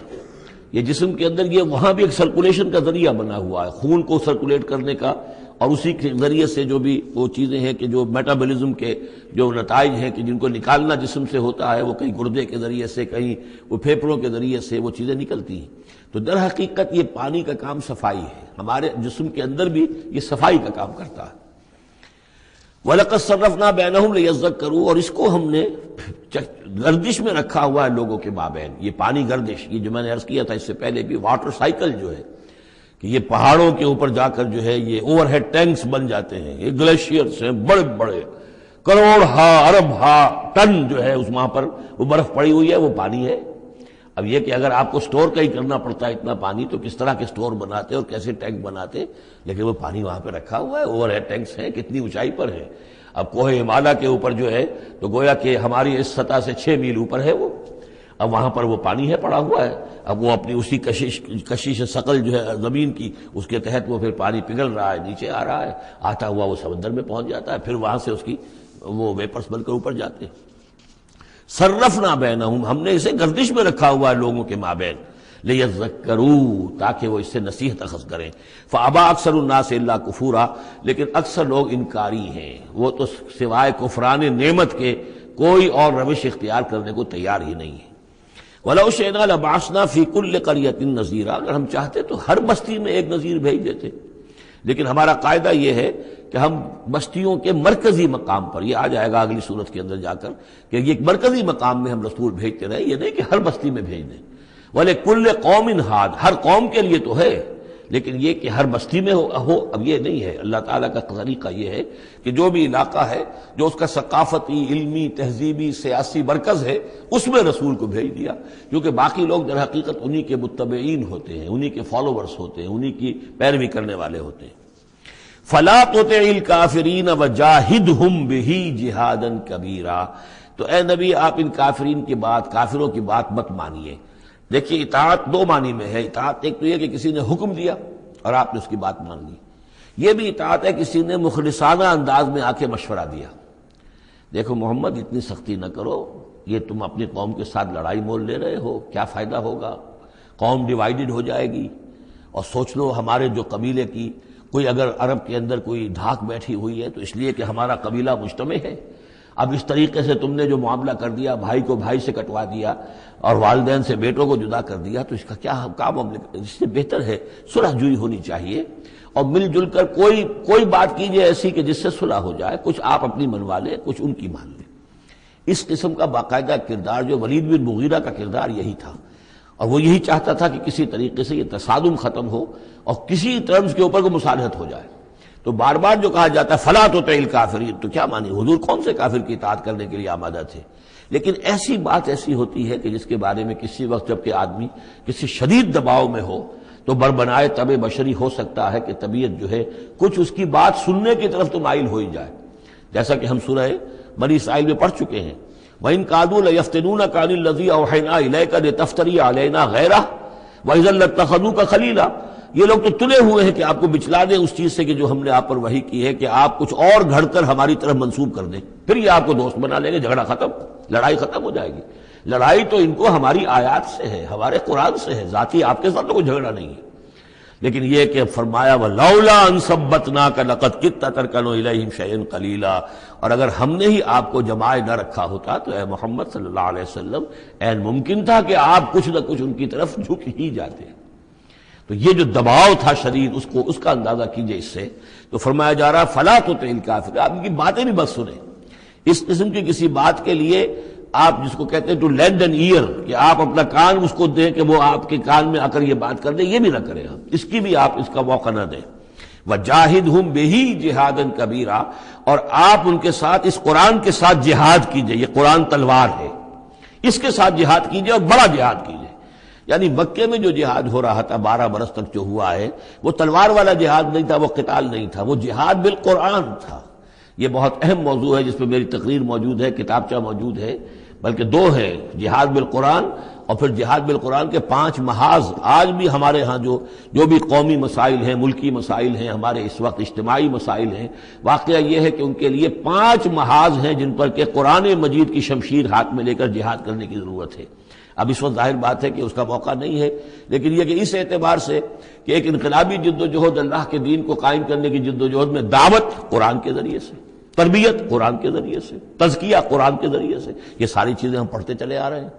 یہ جسم کے اندر، یہ وہاں بھی ایک سرکولیشن کا ذریعہ بنا ہوا ہے، خون کو سرکولیٹ کرنے کا، اور اسی کے ذریعے سے جو بھی وہ چیزیں ہیں کہ جو میٹابولزم کے جو نتائج ہیں کہ جن کو نکالنا جسم سے ہوتا ہے، وہ کہیں گردے کے ذریعے سے، کہیں وہ پھیپھڑوں کے ذریعے سے وہ چیزیں نکلتی ہیں۔ تو در حقیقت یہ پانی کا کام صفائی ہے، ہمارے جسم کے اندر بھی یہ صفائی کا کام کرتا ہے۔ وَلَقَدْ صَرَّفْنَا بَيْنَهُمْ لِيَذَّكَّرُوا، اور اس کو ہم نے گردش میں رکھا ہوا ہے لوگوں کے مابین، یہ پانی گردش، یہ جو میں نے عرض کیا تھا اس سے پہلے بھی، واٹر سائیکل جو ہے کہ یہ پہاڑوں کے اوپر جا کر جو ہے یہ اوور ہیڈ ٹینکس بن جاتے ہیں، یہ گلیشیئرس ہیں بڑے بڑے، کروڑ ارب ٹن جو ہے اس وہاں پر وہ برف پڑی ہوئی ہے، وہ پانی ہے۔ اب یہ کہ اگر آپ کو سٹور کا ہی کرنا پڑتا ہے اتنا پانی تو کس طرح کے سٹور بناتے اور کیسے ٹینک بناتے، لیکن وہ پانی وہاں پہ رکھا ہوا ہے، اوور ہیڈ ٹینکس ہیں، کتنی اونچائی پر ہے۔ اب کوہ ہمالیہ کے اوپر جو ہے تو گویا کہ ہماری اس سطح سے 6 میل اوپر ہے وہ، اب وہاں پر وہ پانی ہے پڑا ہوا ہے، اب وہ اپنی اسی کشش ثقل جو ہے زمین کی، اس کے تحت وہ پھر پانی پگھل رہا ہے، نیچے آ رہا ہے، آتا ہوا وہ سمندر میں پہنچ جاتا ہے، پھر وہاں سے اس کی وہ ویپرز بن کر اوپر جاتے ہیں۔ صرفنا بینہم، ہم نے اسے گردش میں رکھا ہوا ہے لوگوں کے مابین، لیذکروا، تاکہ وہ اس سے نصیحت اخذ کریں۔ فابا اکثر الناس الا کفورا، لیکن اکثر لوگ انکاری ہیں، وہ تو سوائے کفران نعمت کے کوئی اور روش اختیار کرنے کو تیار ہی نہیں ہے۔ وَلَوْ شِئْنَا لَبَعَثْنَا فِي كُلِّ قَرْيَةٍ نَذِيرًا، اگر ہم چاہتے تو ہر بستی میں ایک نذیر بھیج دیتے، لیکن ہمارا قاعدہ یہ ہے کہ ہم بستیوں کے مرکزی مقام پر، یہ آ جائے گا اگلی صورت کے اندر جا کر، کہ یہ ایک مرکزی مقام میں ہم رسول بھیجتے رہے، یہ نہیں کہ ہر بستی میں بھیج دیں۔ وَلِكُلِّ قَوْمٍ ہَادٍ، ہر قوم کے لیے تو ہے، لیکن یہ کہ ہر بستی میں ہو اب یہ نہیں ہے۔ اللہ تعالیٰ کا طریقہ یہ ہے کہ جو بھی علاقہ ہے، جو اس کا ثقافتی، علمی، تہذیبی، سیاسی مرکز ہے، اس میں رسول کو بھیج دیا، کیونکہ باقی لوگ در حقیقت انہی کے متبعین ہوتے ہیں، انہی کے فالوورز ہوتے ہیں، انہی کی پیروی کرنے والے ہوتے ہیں۔ فَلَا تُطِعِ الْكَافِرِينَ وَجَاهِدْهُمْ بِهِ جِهَادًا كَبِيرًا، تو اے نبی آپ ان کافرین کی بات، کافروں کی بات مت مانیے۔ دیکھیے اطاعت دو معنی میں ہے، اطاعت ایک تو یہ کہ کسی نے حکم دیا اور آپ نے اس کی بات مان لی، یہ بھی اطاعت ہے کسی نے مخلصانہ انداز میں آ کے مشورہ دیا، دیکھو محمد اتنی سختی نہ کرو، یہ تم اپنی قوم کے ساتھ لڑائی مول لے رہے ہو، کیا فائدہ ہوگا، قوم ڈیوائیڈڈ ہو جائے گی، اور سوچ لو ہمارے جو قبیلے کی کوئی اگر عرب کے اندر کوئی دھاک بیٹھی ہوئی ہے تو اس لیے کہ ہمارا قبیلہ مجتمع ہے، اب اس طریقے سے تم نے جو معاملہ کر دیا، بھائی کو بھائی سے کٹوا دیا اور والدین سے بیٹوں کو جدا کر دیا، تو اس کا کیا معاملہ، اس سے بہتر ہے صلح جوئی ہونی چاہیے، اور مل جل کر کوئی بات کیجئے ایسی کہ جس سے صلح ہو جائے، کچھ آپ اپنی منوا لیں، کچھ ان کی مان لیں۔ اس قسم کا باقاعدہ کردار جو ولید بن مغیرہ کا کردار یہی تھا، اور وہ یہی چاہتا تھا کہ کسی طریقے سے یہ تصادم ختم ہو اور کسی ٹرمز کے اوپر کو مصالحت ہو جائے۔ تو بار بار جو کہا جاتا ہے فَلَا تُطِعِ الْكَافِرِينَ، تو کیا مانی، حضور کون سے کافر کی اطاعت کرنے کے لیے آمادہ تھے؟ لیکن ایسی بات ایسی ہوتی ہے کہ جس کے بارے میں کسی وقت جب کہ آدمی کسی شدید دباؤ میں ہو تو بربنائے طبع بشری ہو سکتا ہے کہ طبیعت جو ہے کچھ اس کی بات سننے کی طرف تو مائل ہو ہی جائے، جیسا کہ ہم سورہ بنی اسرائیل میں پڑھ چکے ہیں، وَإِن كَادُوا لَيَفْتِنُونَكَ عَنِ الَّذِي أَوْحَيْنَا إِلَيْكَ لِتَفْتَرِيَ عَلَيْنَا غَيْرَهُ وَإِذًا لَّاتَّخَذُوكَ خَلِيلًا، یہ لوگ تو تلے ہوئے ہیں کہ آپ کو بچلا دیں اس چیز سے کہ جو ہم نے آپ پر وحی کی ہے، کہ آپ کچھ اور گھڑ کر ہماری طرف منسوب کر دیں، پھر یہ آپ کو دوست بنا لیں گے، جھگڑا ختم، لڑائی ختم ہو جائے گی۔ لڑائی تو ان کو ہماری آیات سے ہے، ہمارے قرآن سے ہے، ذاتی آپ کے ساتھ تو کوئی جھگڑا نہیں ہے۔ لیکن یہ کہ فرمایا وَلَوْلَا أَن ثَبَّتْنَاكَ لَقَدْ كِدتَّ تَرْكَنُ إِلَيْهِمْ شَيْئًا قَلِيلًا، اور اگر ہم نے ہی آپ کو جمائے نہ رکھا ہوتا تو اے محمد صلی اللہ علیہ وسلم عین ممکن تھا کہ آپ کچھ نہ کچھ ان کی طرف جھک ہی جاتے۔ تو یہ جو دباؤ تھا شدید، اس کا اندازہ کیجئے اس سے، تو فرمایا جا رہا فَلَا تُطِعِ الْكَافِرِينَ، آپ ان کی باتیں بھی بس سنیں، اس قسم کی کسی بات کے لیے آپ جس کو کہتے ہیں ٹو لینڈ این ایئر، کہ آپ اپنا کان اس کو دیں کہ وہ آپ کے کان میں آ کر یہ بات کر دیں، یہ بھی نہ کریں، اس کی بھی آپ اس کا موقع نہ دیں۔ وَجَاهِدْهُمْ بِهِ جِهَادًا كَبِيرًا، اور آپ ان کے ساتھ اس قرآن کے ساتھ جہاد کیجئے، یہ قرآن تلوار ہے، اس کے ساتھ جہاد کیجئے اور بڑا جہاد کیجئے۔ یعنی مکے میں جو جہاد ہو رہا تھا 12 برس تک جو ہوا ہے، وہ تلوار والا جہاد نہیں تھا، وہ قتال نہیں تھا، وہ جہاد بالقرآن تھا۔ یہ بہت اہم موضوع ہے جس پہ میری تقریر موجود ہے، کتابچہ موجود ہے، بلکہ 2 ہے، جہاد بالقرآن اور پھر جہاد بالقرآن کے 5 محاذ۔ آج بھی ہمارے ہاں جو بھی قومی مسائل ہیں، ملکی مسائل ہیں، ہمارے اس وقت اجتماعی مسائل ہیں، واقعہ یہ ہے کہ ان کے لیے 5 محاذ ہیں جن پر کہ قرآن مجید کی شمشیر ہاتھ میں لے کر جہاد کرنے کی ضرورت ہے۔ اب اس وقت ظاہر بات ہے کہ اس کا موقع نہیں ہے، لیکن یہ کہ اس اعتبار سے کہ ایک انقلابی جد و جہد اللہ کے دین کو قائم کرنے کی جد و جہد میں دعوت قرآن کے ذریعے سے، تربیت قرآن کے ذریعے سے، تزکیہ قرآن کے ذریعے سے، یہ ساری چیزیں ہم پڑھتے چلے آ رہے ہیں۔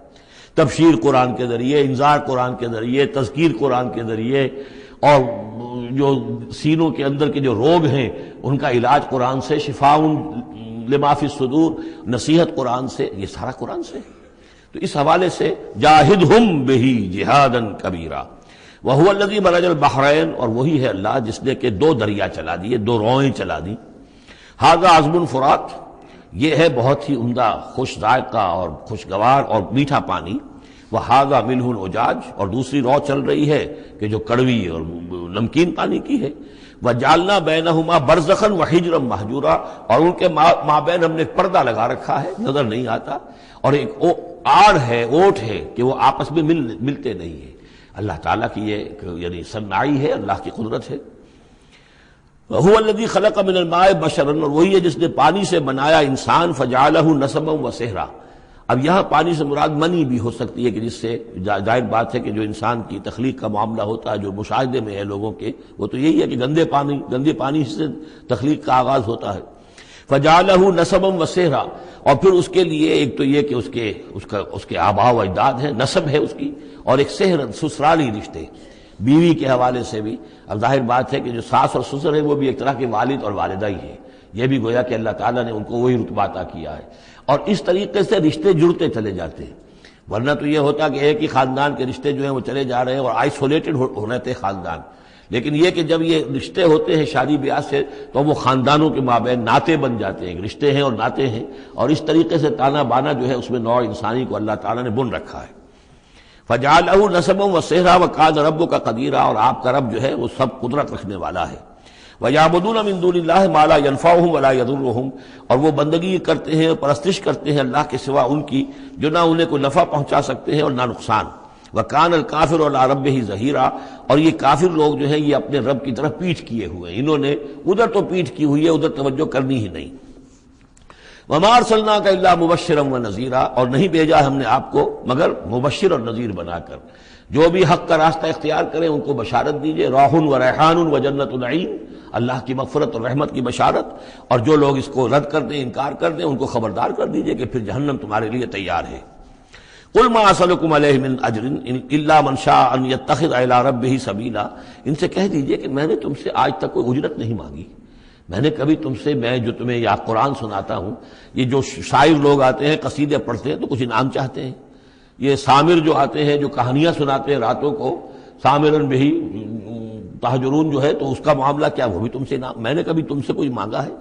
تبشیر قرآن کے ذریعے، انذار قرآن کے ذریعے، تذکیر قرآن کے ذریعے، اور جو سینوں کے اندر کے جو روگ ہیں ان کا علاج قرآن سے، شفاء لما فی الصدور، نصیحت قرآن سے، یہ سارا قرآن سے۔ تو اس حوالے سے جاہدہم بہ جہادا کبیرا وَهُوَ الَّذِي مَرَجَ الْبَحْرَيْنِ، اور وہی ہے اللہ جس نے کہ دو دریا چلا دیے، دو روئیں چلا دی. هَذَا عَذْبٌ فرات، یہ ہے بہت ہی عمدہ خوش ذائقہ اور خوشگوار اور میٹھا پانی. وَهَذَا مِلْحٌ أُجَاجٌ، اور دوسری رو چل رہی ہے کہ جو کڑوی اور نمکین پانی کی ہے. وَجَعَلْنَا بَيْنَهُمَا بَرْزَخًا وَحِجْرًا مَحْجُورًا، اور ان کے مابین ہم نے ایک پردہ لگا رکھا ہے، نظر نہیں آتا، اور ایک آڑ ہے، اوٹ ہے کہ وہ آپس میں ملتے نہیں ہیں. اللہ تعالیٰ کی یہ یعنی صنعائی ہے، اللہ کی قدرت ہے. وَهُوَ الَّذِي خَلَقَ مِنَ الْمَاءِ بَشَرًا، اور وہی ہے جس نے پانی سے بنایا انسان. فَجَعَلَهُ نَسَبًا وَسِحْرًا، اب یہاں پانی سے مراد منی بھی ہو سکتی ہے کہ جس سے ظاہر بات ہے کہ جو انسان کی تخلیق کا معاملہ ہوتا ہے، جو مشاہدے میں ہے لوگوں کے، وہ تو یہی ہے کہ گندے پانی سے تخلیق کا آغاز ہوتا ہے. فَجَعَلَهُ نَسَبًا وَسِحْرًا، اور پھر اس کے لیے ایک تو یہ کہ اس کے آباء و اجداد ہیں، نسب ہے اس کی، اور ایک سحر سسرالی رشتے بیوی کے حوالے سے بھی. اب ظاہر بات ہے کہ جو ساس اور سسر ہے وہ بھی ایک طرح کے والد اور والدہ ہی ہے. یہ بھی گویا کہ اللہ تعالیٰ نے ان کو وہی رتبہ عطا کیا ہے، اور اس طریقے سے رشتے جڑتے چلے جاتے ہیں. ورنہ تو یہ ہوتا کہ ایک ہی خاندان کے رشتے جو ہیں وہ چلے جا رہے ہیں اور آئسولیٹڈ ہونے تھے خاندان. لیکن یہ کہ جب یہ رشتے ہوتے ہیں شادی بیاہ سے تو وہ خاندانوں کے مابین ناطے بن جاتے ہیں، رشتے ہیں اور ناطے ہیں، اور اس طریقے سے تانا بانا جو ہے اس میں نوع انسانی کو اللہ تعالیٰ نے بن رکھا ہے. فَجَعَلَهُ نَسَبًا وَسِحْرًا وَكَانَ رَبُّكَ قَدِيرًا، اور آپ کا رب جو ہے وہ سب قدرت رکھنے والا ہے. وَيَعْبُدُونَ مِن دُونِ اللَّهِ مَا لَا يَنفَعُهُمْ وَلَا يَضُرُّهُمْ، اور وہ بندگی کرتے ہیں، پرستش کرتے ہیں اللہ کے سوا ان کی جو نہ انہیں کوئی نفع پہنچا سکتے ہیں اور نہ نقصان. وَكَانَ الْكَافِرُ عَلَىٰ رَبِّهِ ظَهِيرًا، اور یہ کافر لوگ جو ہیں یہ اپنے رب کی طرف پیٹھ کیے ہوئے ہیں، انہوں نے ادھر تو پیٹھ کی ہوئی ہے، ادھر توجہ کرنی ہی نہیں. وَمَا أَرْسَلْنَاكَ إِلَّا مُبَشِّرًا وَنَذِيرًا، اور نہیں بھیجا ہم نے آپ کو مگر مبشر اور نذیر بنا کر. جو بھی حق کا راستہ اختیار کریں ان کو بشارت دیجئے. روح و ریحان و جنت النعیم، اللہ کی مغفرت اور رحمت کی بشارت، اور جو لوگ اس کو رد کر دیں، انکار کر دیں، ان کو خبردار کر دیجئے کہ پھر جہنم تمہارے لیے تیار ہے. قُلْ مَا أَسْأَلُكُمْ عَلَيْهِ مِنْ أَجْرٍ إِلَّا مَنْ شَاءَ أَنْ يَتَّخِذَ إِلَىٰ رَبِّهِ سَبِيلًا، ان سے کہہ دیجئے کہ میں نے تم سے آج تک کوئی اجرت نہیں مانگی. میں نے کبھی تم سے، میں جو تمہیں یا قرآن سناتا ہوں، یہ جو شاعر لوگ آتے ہیں قصیدے پڑھتے ہیں تو کچھ انعام چاہتے ہیں. یہ سامر جو آتے ہیں جو کہانیاں سناتے ہیں راتوں کو، سامرن بہی تہجرون جو ہے، تو اس کا معاملہ کیا، وہ بھی تم سے انعام. میں نے کبھی تم سے کوئی مانگا ہے؟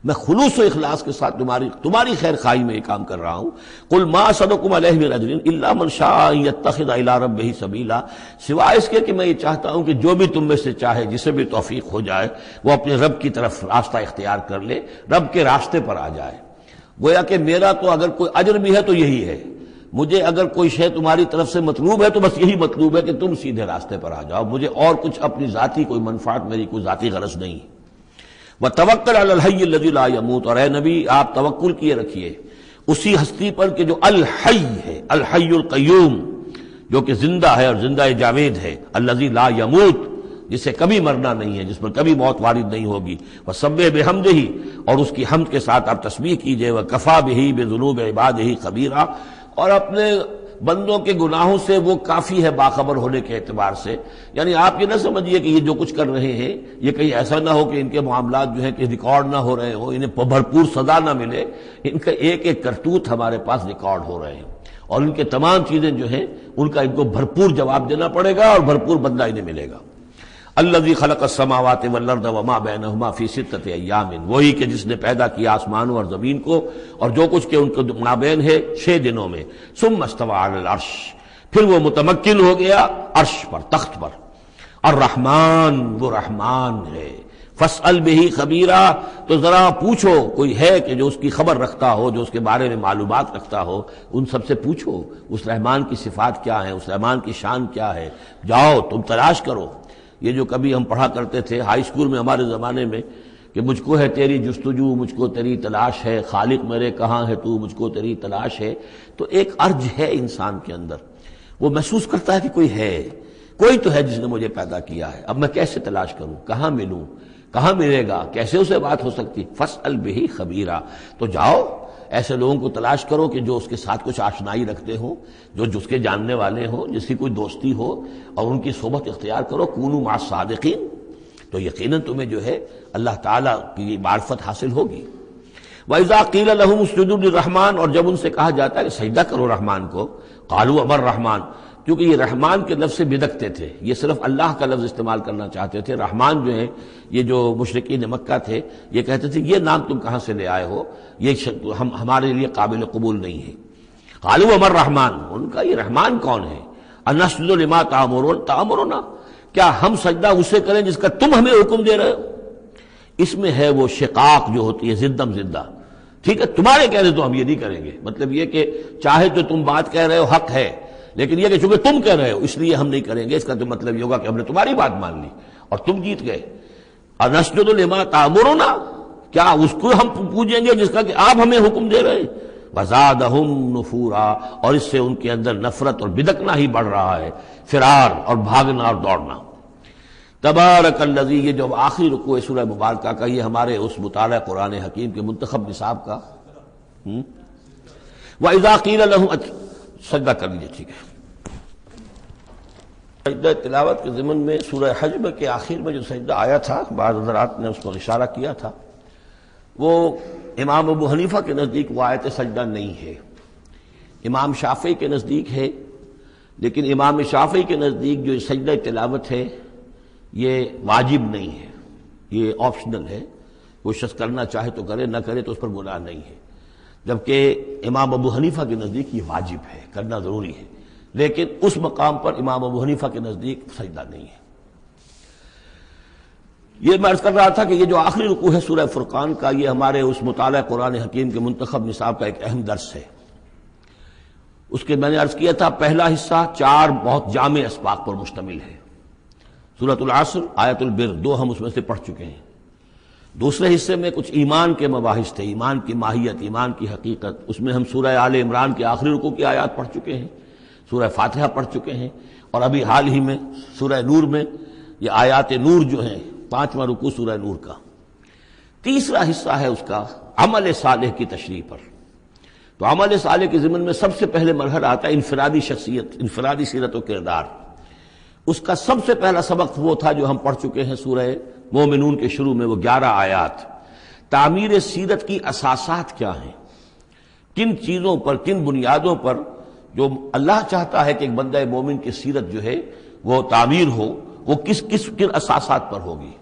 میں خلوص و اخلاص کے ساتھ تمہاری خیر خواہی میں یہ کام کر رہا ہوں. قل ما اسألکم علیہ من اجر الا من شاء ان یتخذ الی ربہ سبیلا، سوائے اس کے کہ میں یہ چاہتا ہوں کہ جو بھی تم میں سے چاہے، جسے بھی توفیق ہو جائے، وہ اپنے رب کی طرف راستہ اختیار کر لے، رب کے راستے پر آ جائے. گویا کہ میرا تو اگر کوئی اجر بھی ہے تو یہی ہے، مجھے اگر کوئی شے تمہاری طرف سے مطلوب ہے تو بس یہی مطلوب ہے کہ تم سیدھے راستے پر آ جاؤ. مجھے اور کچھ اپنی ذاتی کوئی منفعت، میری کوئی ذاتی غرض نہیں. وَتَوَكَّلْ عَلَى الْحَيِّ الَّذِي لَا يَمُوتُ، اور اے نبی آپ توکل کیے رکھیے اسی ہستی پر کہ جو الحی ہے، الحی القیوم، جو کہ زندہ ہے اور زندہ جاوید ہے. الذی لا یموت، جسے کبھی مرنا نہیں ہے، جس پر کبھی موت وارد نہیں ہوگی. وَسَبِّحْ بِحَمْدِهِ، اور اس کی حمد کے ساتھ آپ تسبیح کیجئے. وَكَفَىٰ بِهِ بِذُنُوبِ عِبَادِهِ خَبِيرًا، اور اپنے بندوں کے گناہوں سے وہ کافی ہے باخبر ہونے کے اعتبار سے. یعنی آپ یہ نہ سمجھیے کہ یہ جو کچھ کر رہے ہیں یہ کہیں ایسا نہ ہو کہ ان کے معاملات جو ہیں کہ ریکارڈ نہ ہو رہے ہوں، انہیں بھرپور سزا نہ ملے. ان کا ایک ایک کرتوت ہمارے پاس ریکارڈ ہو رہے ہیں، اور ان کے تمام چیزیں جو ہیں ان کا ان کو بھرپور جواب دینا پڑے گا اور بھرپور بدلہ انہیں ملے گا. الذی خلق السماوات والارض وما بینہما فی ستۃ ایام، وہی کہ جس نے پیدا کیا آسمانوں اور زمین کو اور جو کچھ کہ ان کے مابین ہے 6 دنوں میں. ثم استوى علی العرش، پھر وہ متمکن ہو گیا عرش پر، تخت پر. الرحمن، وہ رحمان ہے. فاسأل بہ خبیرا، تو ذرا پوچھو، کوئی ہے کہ جو اس کی خبر رکھتا ہو، جو اس کے بارے میں معلومات رکھتا ہو، ان سب سے پوچھو اس رحمان کی صفات کیا ہیں، اس رحمان کی شان کیا ہے. جاؤ تم تلاش کرو. یہ جو کبھی ہم پڑھا کرتے تھے ہائی اسکول میں ہمارے زمانے میں کہ مجھ کو ہے تیری جستجو، مجھ کو تیری تلاش ہے، خالق میرے کہاں ہے تو، مجھ کو تیری تلاش ہے. تو ایک ارج ہے انسان کے اندر، وہ محسوس کرتا ہے کہ کوئی ہے، کوئی تو ہے جس نے مجھے پیدا کیا ہے. اب میں کیسے تلاش کروں، کہاں ملوں، کہاں ملے گا، کیسے اسے بات ہو سکتی. فاسأل بہ خبیرا، تو جاؤ ایسے لوگوں کو تلاش کرو کہ جو اس کے ساتھ کچھ آشنائی رکھتے ہوں، جو اس کے جاننے والے ہوں، جس کی کوئی دوستی ہو، اور ان کی صحبت اختیار کرو. کونوا مع الصادقین، تو یقیناً تمہیں جو ہے اللہ تعالیٰ کی معرفت حاصل ہوگی. وَإِذَا قِيلَ لَهُمُ اسْجُدُوا لِلرَّحْمَٰنِ، اور جب ان سے کہا جاتا ہے کہ سجدہ کرو رحمان کو، قالوا وما الرحمن، کیونکہ یہ رحمان کے لفظ سے بدکتے تھے، یہ صرف اللہ کا لفظ استعمال کرنا چاہتے تھے۔ رحمان جو ہے، یہ جو مشرکین مکہ تھے یہ کہتے تھے یہ نام تم کہاں سے لے آئے ہو، یہ ہمارے لیے قابل قبول نہیں ہے۔ قالوا وما الرحمن، ان کا یہ رحمان کون ہے؟ انسجد لما تأمرنا، کیا ہم سجدہ اسے کریں جس کا تم ہمیں حکم دے رہے ہو؟ اس میں ہے وہ شقاق جو ہوتی ہے زدم زدہ، ٹھیک ہے تمہارے کہنے تو ہم یہ نہیں کریں گے، مطلب یہ کہ چاہے تو تم بات کہہ رہے ہو حق ہے، لیکن یہ کہ چونکہ تم کہہ رہے ہو اس لیے ہم نہیں کریں گے، اس کا تو مطلب یہ ہوگا کہ ہم نے تمہاری بات مان لی اور تم جیت گئے۔ انسجد لما تأمرنا، کیا اس کو ہم پوجیں گے جس کا کہ آپ ہمیں حکم دے رہے ہیں؟ وزادہم نفورا، اور اس سے ان کے اندر نفرت اور بدکنا ہی بڑھ رہا ہے، فرار اور بھاگنا اور دوڑنا۔ تبارک الذی، یہ جو آخری رکوع ہے سورہ مبارکہ کا، یہ ہمارے اس مطالعہ قرآن حکیم کے منتخب نصاب کا وَإِذَا قِيلَ لَهُمْ، سجدہ کر لیجیے، ٹھیک ہے۔ سجدہ تلاوت کے ضمن میں سورہ حجر کے آخر میں جو سجدہ آیا تھا، بعض حضرات نے اس پر اشارہ کیا تھا، وہ امام ابو حنیفہ کے نزدیک وہ آیت سجدہ نہیں ہے، امام شافعی کے نزدیک ہے، لیکن امام شافعی کے نزدیک جو سجدہ تلاوت ہے یہ واجب نہیں ہے، یہ آپشنل ہے، کوئی شخص کرنا چاہے تو کرے، نہ کرے تو اس پر گناہ نہیں ہے، جبکہ امام ابو حنیفہ کے نزدیک یہ واجب ہے، کرنا ضروری ہے، لیکن اس مقام پر امام ابو حنیفہ کے نزدیک سجدہ نہیں ہے۔ یہ میں عرض کر رہا تھا کہ یہ جو آخری رکوع ہے سورہ فرقان کا، یہ ہمارے اس مطالعہ قرآن حکیم کے منتخب نصاب کا ایک اہم درس ہے۔ اس کے میں نے عرض کیا تھا پہلا حصہ 4 بہت جامع اسباق پر مشتمل ہے، سورۃ العصر، آیت البر، 2 ہم اس میں سے پڑھ چکے ہیں۔ دوسرے حصے میں کچھ ایمان کے مباحث تھے، ایمان کی ماہیت، ایمان کی حقیقت، اس میں ہم سورہ آل عمران کے آخری رکوع کی آیات پڑھ چکے ہیں، سورہ فاتحہ پڑھ چکے ہیں، اور ابھی حال ہی میں سورہ نور میں یہ آیات نور جو ہیں، 5واں رکوع سورہ نور کا۔ تیسرا حصہ ہے اس کا عمل صالح کی تشریح پر۔ تو عمل صالح کے ضمن میں سب سے پہلے مرحلہ آتا ہے انفرادی شخصیت، انفرادی سیرت و کردار۔ اس کا سب سے پہلا سبق وہ تھا جو ہم پڑھ چکے ہیں سورہ مومنون کے شروع میں، وہ 11 آیات۔ تعمیر سیرت کی اساسات کیا ہیں، کن چیزوں پر، کن بنیادوں پر جو اللہ چاہتا ہے کہ ایک بندہ مومن کی سیرت جو ہے وہ تعمیر ہو، وہ کن اساسات پر ہوگی۔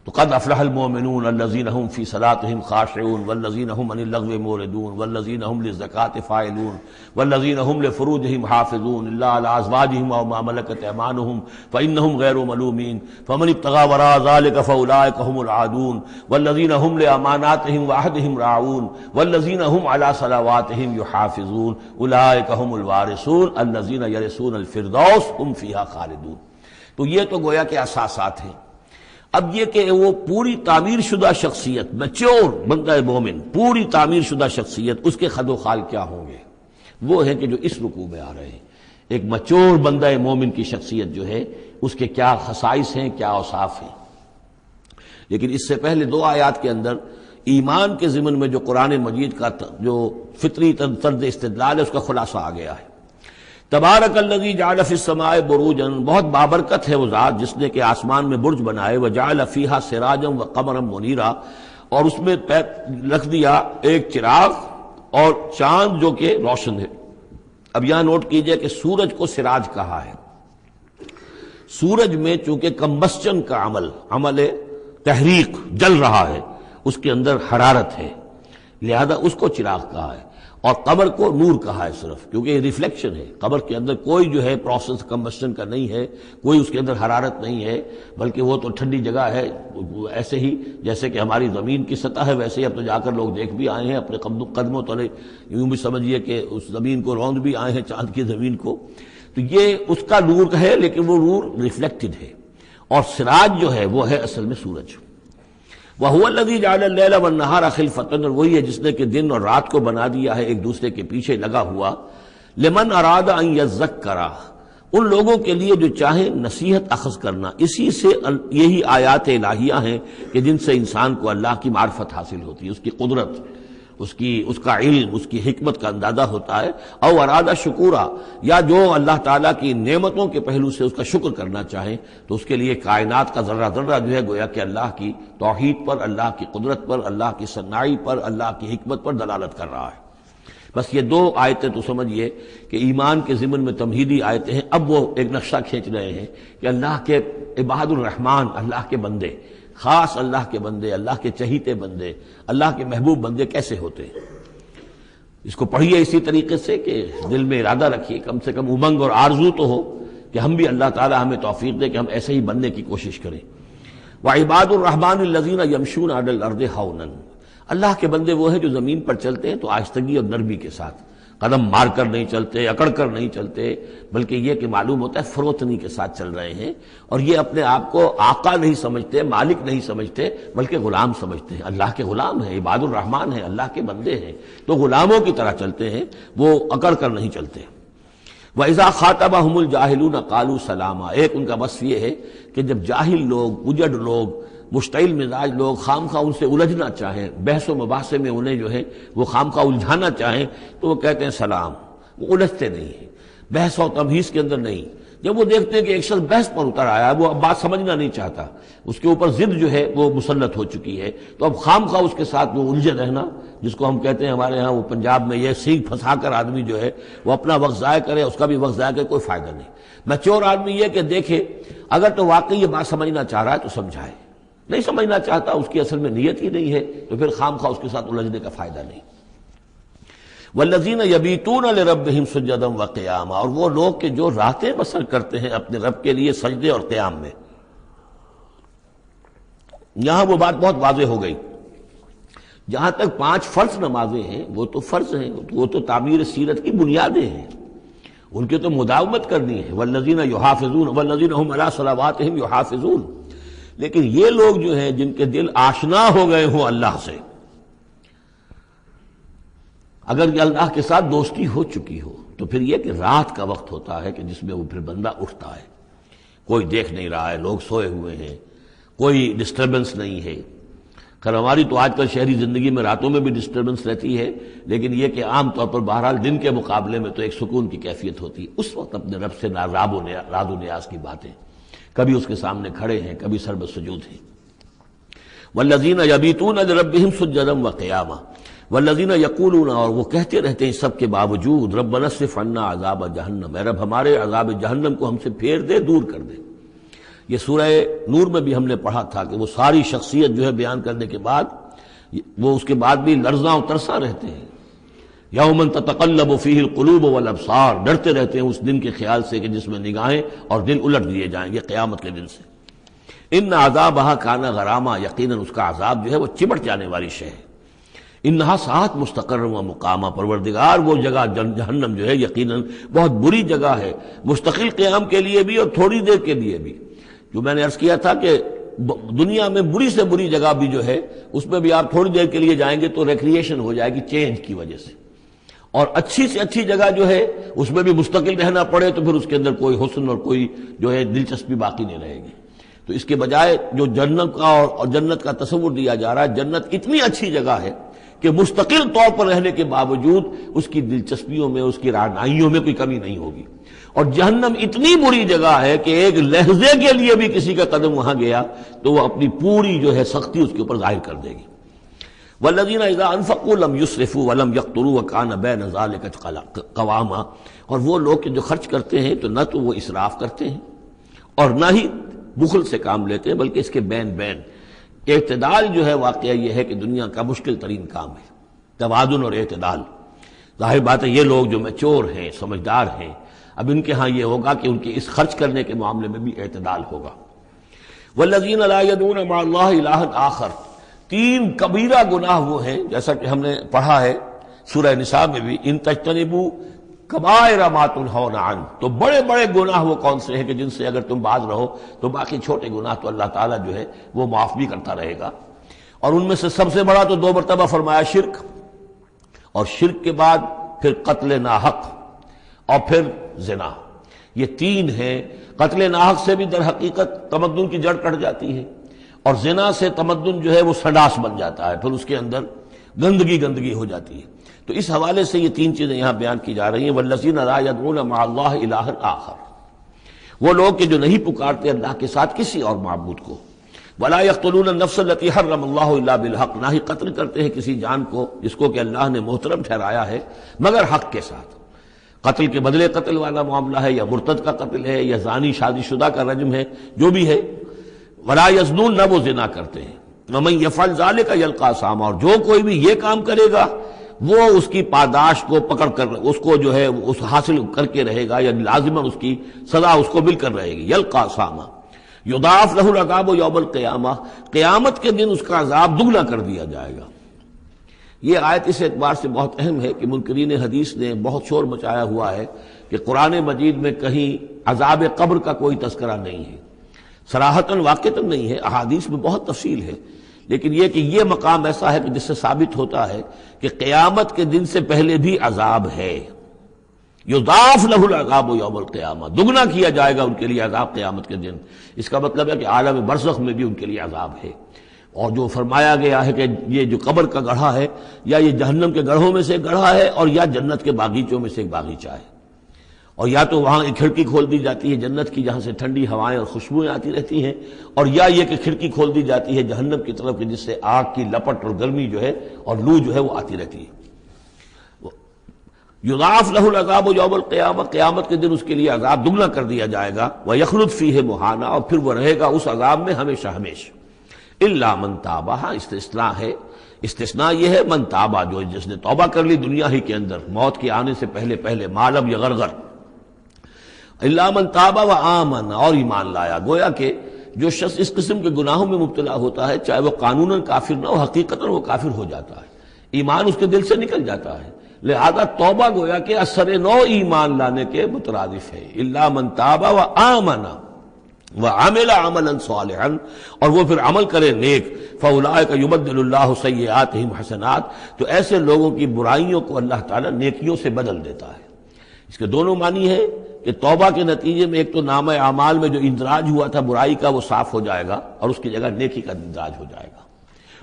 تو قد افلح المؤمنون الذین هم فی صلاتهم خاشعون والذین هم عن اللغو معرضون والذین هم للزکاة فاعلون والذین هم لفروجهم حافظون الا علی ازواجهم او ما ملکت ایمانهم فانهم غیر ملومین فمن ابتغى وراء ذلك فاولئک هم العادون والذین هم لاماناتهم وعهدهم راعون والذین هم علی صلواتهم یحافظون اولئک هم الوارثون الذین یرثون الفردوس هم فیها خالدون۔ تو یہ تو گویا کہ اساسات ہیں۔ اب یہ کہ وہ پوری تعمیر شدہ شخصیت، میچور بندہ مومن، پوری تعمیر شدہ شخصیت، اس کے خد و خال کیا ہوں گے، وہ ہے کہ جو اس رکوع میں آ رہے ہیں۔ ایک میچور بندہ مومن کی شخصیت جو ہے اس کے کیا خصائص ہیں، کیا اوصاف ہیں۔ لیکن اس سے پہلے 2 آیات کے اندر ایمان کے ضمن میں جو قرآن مجید کا جو فطری طرز استدلال ہے اس کا خلاصہ آ گیا ہے۔ تبارک الذی جعل فی السماء بروجا، بہت بابرکت ہے وہ ذات جس نے کہ آسمان میں برج بنائے، وجعل فیہا سراجا وقمرا منیرا، اور اس میں رکھ دیا ایک چراغ اور چاند جو کہ روشن ہے۔ اب یہاں نوٹ کیجئے کہ سورج کو سراج کہا ہے۔ سورج میں چونکہ کمبسچن کا عمل تحریک، جل رہا ہے، اس کے اندر حرارت ہے، لہذا اس کو چراغ کہا ہے، اور قمر کو نور کہا ہے صرف، کیونکہ یہ ریفلیکشن ہے، قمر کے اندر کوئی جو ہے پروسیس کمبسشن کا نہیں ہے، کوئی اس کے اندر حرارت نہیں ہے، بلکہ وہ تو ٹھنڈی جگہ ہے، ایسے ہی جیسے کہ ہماری زمین کی سطح ہے ویسے ہی اب تو جا کر لوگ دیکھ بھی آئے ہیں اپنے قدموں تلے، یوں بھی سمجھیے کہ اس زمین کو روند بھی آئے ہیں، چاند کی زمین کو۔ تو یہ اس کا نور ہے، لیکن وہ نور ریفلیکٹڈ ہے، اور سراج جو ہے وہ ہے اصل میں سورج۔ وَهُوَ الَّذِي جَعَلَ اللَّيْلَ وَالنَّهَارَ خِلْفَةً، اور وہی ہے جس نے کہ دن اور رات کو بنا دیا ہے ایک دوسرے کے پیچھے لگا ہوا، لمن اراد ان یذکر، ان لوگوں کے لیے جو چاہیں نصیحت اخذ کرنا۔ اسی سے یہی آیات الہیہ ہیں کہ جن سے انسان کو اللہ کی معرفت حاصل ہوتی ہے، اس کی قدرت، اس کا علم، اس کی حکمت کا اندازہ ہوتا ہے۔ او ارادہ شکورا، یا جو اللہ تعالیٰ کی نعمتوں کے پہلو سے اس کا شکر کرنا چاہیں تو اس کے لیے کائنات کا ذرہ ذرہ جو ہے گویا کہ اللہ کی توحید پر، اللہ کی قدرت پر، اللہ کی صناعی پر، اللہ کی حکمت پر دلالت کر رہا ہے۔ بس یہ دو آیتیں تو سمجھیے کہ ایمان کے ضمن میں تمہیدی آیتیں ہیں. اب وہ ایک نقشہ کھینچ رہے ہیں کہ اللہ کے عباد الرحمن، اللہ کے بندے، خاص اللہ کے بندے، اللہ کے چہیتے بندے، اللہ کے محبوب بندے کیسے ہوتے ہیں. اس کو پڑھیے اسی طریقے سے کہ دل میں ارادہ رکھیے، کم سے کم امنگ اور آرزو تو ہو کہ ہم بھی اللہ تعالی ہمیں توفیق دے کہ ہم ایسے ہی بننے کی کوشش کریں. وعباد الرحمن الذین یمشون علی الارض ہونا، اللہ کے بندے وہ ہیں جو زمین پر چلتے ہیں تو آہستگی اور نرمی کے ساتھ، قدم مار کر نہیں چلتے، اکڑ کر نہیں چلتے، بلکہ یہ کہ معلوم ہوتا ہے فروتنی کے ساتھ چل رہے ہیں. اور یہ اپنے آپ کو آقا نہیں سمجھتے، مالک نہیں سمجھتے، بلکہ غلام سمجھتے ہیں. اللہ کے غلام ہیں، عباد الرحمن ہیں، اللہ کے بندے ہیں، تو غلاموں کی طرح چلتے ہیں، وہ اکڑ کر نہیں چلتے. وَإِذَا خَاطَبَهُمُ الْجَاهِلُونَ قَالُوا سَلَامًا، ایک ان کا وصف یہ ہے کہ جب جاہل لوگ، اجڑ لوگ، مشتعل مزاج لوگ خام خواہ ان سے الجھنا چاہیں، بحث و مباحثے میں انہیں جو ہے وہ خام خواہ الجھانا چاہیں تو وہ کہتے ہیں سلام. وہ الجھتے نہیں ہیں، بحث و تمہیز کے اندر نہیں. جب وہ دیکھتے ہیں کہ ایک شخص بحث پر اتر آیا ہے، وہ اب بات سمجھنا نہیں چاہتا، اس کے اوپر ضد جو ہے وہ مسلط ہو چکی ہے، تو اب خام خواہ اس کے ساتھ وہ الجھے رہنا، جس کو ہم کہتے ہیں ہمارے ہاں وہ پنجاب میں یہ سینگ پھنسا کر آدمی جو ہے وہ اپنا وقت ضائع کرے، اس کا بھی وقت ضائع کرے، کوئی فائدہ نہیں. میچور آدمی یہ کہ دیکھے اگر تو واقعی یہ بات سمجھنا چاہ رہا ہے تو سمجھائے، نہیں سمجھنا چاہتا، اس کی اصل میں نیت ہی نہیں ہے، تو پھر خام خواہ اس کے ساتھ الجھنے کا فائدہ نہیں. والذین یبیتون لربہم سجدا وقیاما، اور وہ لوگ کہ جو راتیں بسر کرتے ہیں اپنے رب کے لیے سجدے اور قیام میں. یہاں وہ بات بہت واضح ہو گئی. جہاں تک 5 فرض نمازیں ہیں وہ تو فرض ہیں، وہ تو تعمیر سیرت کی بنیادیں ہیں، ان کی تو مداومت کرنی ہے. والذین یحافظون والذین هم علی صلواتہم یحافظون. لیکن یہ لوگ جو ہیں جن کے دل آشنا ہو گئے ہوں اللہ سے، اگر یہ اللہ کے ساتھ دوستی ہو چکی ہو تو پھر یہ کہ رات کا وقت ہوتا ہے کہ جس میں وہ پھر بندہ اٹھتا ہے، کوئی دیکھ نہیں رہا ہے، لوگ سوئے ہوئے ہیں، کوئی ڈسٹربنس نہیں ہے. خیر ہماری تو آج کل شہری زندگی میں راتوں میں بھی ڈسٹربنس رہتی ہے، لیکن یہ کہ عام طور پر بہرحال دن کے مقابلے میں تو ایک سکون کی کیفیت ہوتی ہے. اس وقت اپنے رب سے راز و نیاز کی باتیں، کبھی اس کے سامنے کھڑے ہیں، کبھی سر بسجود ہیں. والذین یبیتون لربہم سجدا وقیاما والذین یقولون، اور وہ کہتے رہتے ہیں سب کے باوجود، ربنا اصرف عنا عذاب جہنم، اے رب ہمارے عذاب جہنم کو ہم سے پھیر دے، دور کر دے. یہ سورہ نور میں بھی ہم نے پڑھا تھا کہ وہ ساری شخصیت جو ہے بیان کرنے کے بعد وہ اس کے بعد بھی لرزاں و ترساں رہتے ہیں. یوما تتقلب فیہ القلوب والابصار، ڈرتے رہتے ہیں اس دن کے خیال سے کہ جس میں نگاہیں اور دل الٹ دیے جائیں گے قیامت کے دن سے. ان عذابہا کان غراما، یقیناً اس کا عذاب جو ہے وہ چمٹ جانے والی شے ہے. انہا ساعت مستقر و مقامہ، پروردگار وہ جگہ جہنم جو ہے یقیناً بہت بری جگہ ہے، مستقل قیام کے لیے بھی اور تھوڑی دیر کے لیے بھی. جو میں نے عرض کیا تھا کہ دنیا میں بری سے بری جگہ بھی جو ہے اس میں بھی آپ تھوڑی دیر کے لیے جائیں گے تو ریکریشن ہو جائے گی چینج کی وجہ سے، اور اچھی سے اچھی جگہ جو ہے اس میں بھی مستقل رہنا پڑے تو پھر اس کے اندر کوئی حسن اور کوئی جو ہے دلچسپی باقی نہیں رہے گی. تو اس کے بجائے جو جنت کا اور جنت کا تصور دیا جا رہا ہے، جنت اتنی اچھی جگہ ہے کہ مستقل طور پر رہنے کے باوجود اس کی دلچسپیوں میں، اس کی رعنائیوں میں کوئی کمی نہیں ہوگی. اور جہنم اتنی بری جگہ ہے کہ ایک لحظے کے لیے بھی کسی کا قدم وہاں گیا تو وہ اپنی پوری جو ہے سختی اس کے اوپر ظاہر کر دے گی. والذین اذا انفقوا لم یسرفوا ولم یقتروا وکان بین ذلک قواما، اور وہ لوگ کہ جو خرچ کرتے ہیں تو نہ تو وہ اسراف کرتے ہیں اور نہ ہی بخل سے کام لیتے ہیں، بلکہ اس کے بین اعتدال جو ہے واقعہ یہ ہے کہ دنیا کا مشکل ترین کام ہے، توازن اور اعتدال. ظاہر بات ہے یہ لوگ جو میچور ہیں، سمجھدار ہیں، اب ان کے ہاں یہ ہوگا کہ ان کے اس خرچ کرنے کے معاملے میں بھی اعتدال ہوگا. والذین لا یدعون مع اللہ الہا آخر، 3 کبیرہ گناہ وہ ہیں جیسا کہ ہم نے پڑھا ہے سورہ نساء میں بھی، ان تجتنبوا کبائر ما تنہون عنہ، تو بڑے بڑے گناہ وہ کون سے ہیں کہ جن سے اگر تم باز رہو تو باقی چھوٹے گناہ تو اللہ تعالیٰ جو ہے وہ معاف بھی کرتا رہے گا. اور ان میں سے سب سے بڑا تو 2 مرتبہ فرمایا شرک، اور شرک کے بعد پھر قتل ناحق اور پھر زنا. یہ 3 ہیں. قتل ناحق سے بھی در حقیقت تمدن کی جڑ کٹ جاتی ہے، اور زنا سے تمدن جو ہے وہ سنڈاس بن جاتا ہے، پھر اس کے اندر گندگی ہو جاتی ہے. تو اس حوالے سے یہ 3 چیزیں یہاں بیان کی جا رہی ہیں. والذین لا یدعون مع اللہ الہا آخر، وہ لوگ کہ جو نہیں پکارتے اللہ کے ساتھ کسی اور معبود کو. ولا یقتلون النفس التي حرم اللہ الا بالحق، نہ ہی قتل کرتے ہیں کسی جان کو جس کو کہ اللہ نے محترم ٹھہرایا ہے مگر حق کے ساتھ۔ قتل کے بدلے قتل والا معاملہ ہے، یا مرتد کا قتل ہے، یا زانی شادی شدہ کا رجم ہے، جو بھی ہے۔ ولا یزنون، نہ وہ زنا کرتے ہیں۔ ومن یفعل ذلک یلقى اثاما، اور جو کوئی بھی یہ کام کرے گا وہ اس کی پاداش کو پکڑ کر اس کو جو ہے اس حاصل کر کے رہے گا، یعنی لازماً اس کی سزا اس کو مل کر رہے گی۔ یلقى اثاما یضاعف له العذاب یوم القیامہ، قیامت کے دن اس کا عذاب دگنا کر دیا جائے گا۔ یہ آیت اس اعتبار سے بہت اہم ہے کہ منکرین حدیث نے بہت شور مچایا ہوا ہے کہ قرآن مجید میں کہیں عذاب قبر کا کوئی تذکرہ نہیں ہے، صراحتاً واقعتاً نہیں ہے، احادیث میں بہت تفصیل ہے، لیکن یہ کہ یہ مقام ایسا ہے کہ جس سے ثابت ہوتا ہے کہ قیامت کے دن سے پہلے بھی عذاب ہے۔ یضاعف لہ العذاب یوم القیامہ، دگنا کیا جائے گا ان کے لیے عذاب قیامت کے دن۔ اس کا مطلب ہے کہ عالم برزخ میں بھی ان کے لیے عذاب ہے۔ اور جو فرمایا گیا ہے کہ یہ جو قبر کا گڑھا ہے یا یہ جہنم کے گڑھوں میں سے گڑھا ہے، اور یا جنت کے باغیچوں میں سے ایک باغیچہ ہے، اور یا تو وہاں ایک کھڑکی کھول دی جاتی ہے جنت کی جہاں سے ٹھنڈی ہوائیں اور خوشبوئیں آتی رہتی ہیں، اور یا یہ کہ کھڑکی کھول دی جاتی ہے جہنم کی طرف جس سے آگ کی لپٹ اور گرمی جو ہے اور لو جو ہے وہ آتی رہتی ہے۔ یضاعف لہ العذاب یوم القیامہ، قیامت کے دن اس کے لیے عذاب دگنا کر دیا جائے گا۔ ویخلد فیہ مہانا، اور پھر وہ رہے گا اس عذاب میں ہمیشہ ہمیشہ۔ الا من تاب، استثناء ہے، استثناء یہ ہے من تابہ، جو جس نے توبہ کر لی دنیا ہی کے اندر موت کے آنے سے پہلے پہلے، ما لم یغرغر۔ الا من تاب و آمن، اور ایمان لایا۔ گویا کہ جو شخص اس قسم کے گناہوں میں مبتلا ہوتا ہے چاہے وہ قانوناً کافر نہ ہو، حقیقتاً وہ کافر ہو جاتا ہے، ایمان اس کے دل سے نکل جاتا ہے، لہذا توبہ گویا کہ اثر نو ایمان لانے کے مترادف ہے۔ الا من تاب و آمن وعمل عملا صالحا، اور وہ پھر عمل کرے نیک، فاولئک یبدل اللہ سیئاتہم حسنات، تو ایسے لوگوں کی برائیوں کو اللہ تعالیٰ نیکیوں سے بدل دیتا ہے۔ اس کے دونوں معنی ہے کہ توبہ کے نتیجے میں ایک تو نامہ اعمال میں جو اندراج ہوا تھا برائی کا وہ صاف ہو جائے گا اور اس کی جگہ نیکی کا اندراج ہو جائے گا،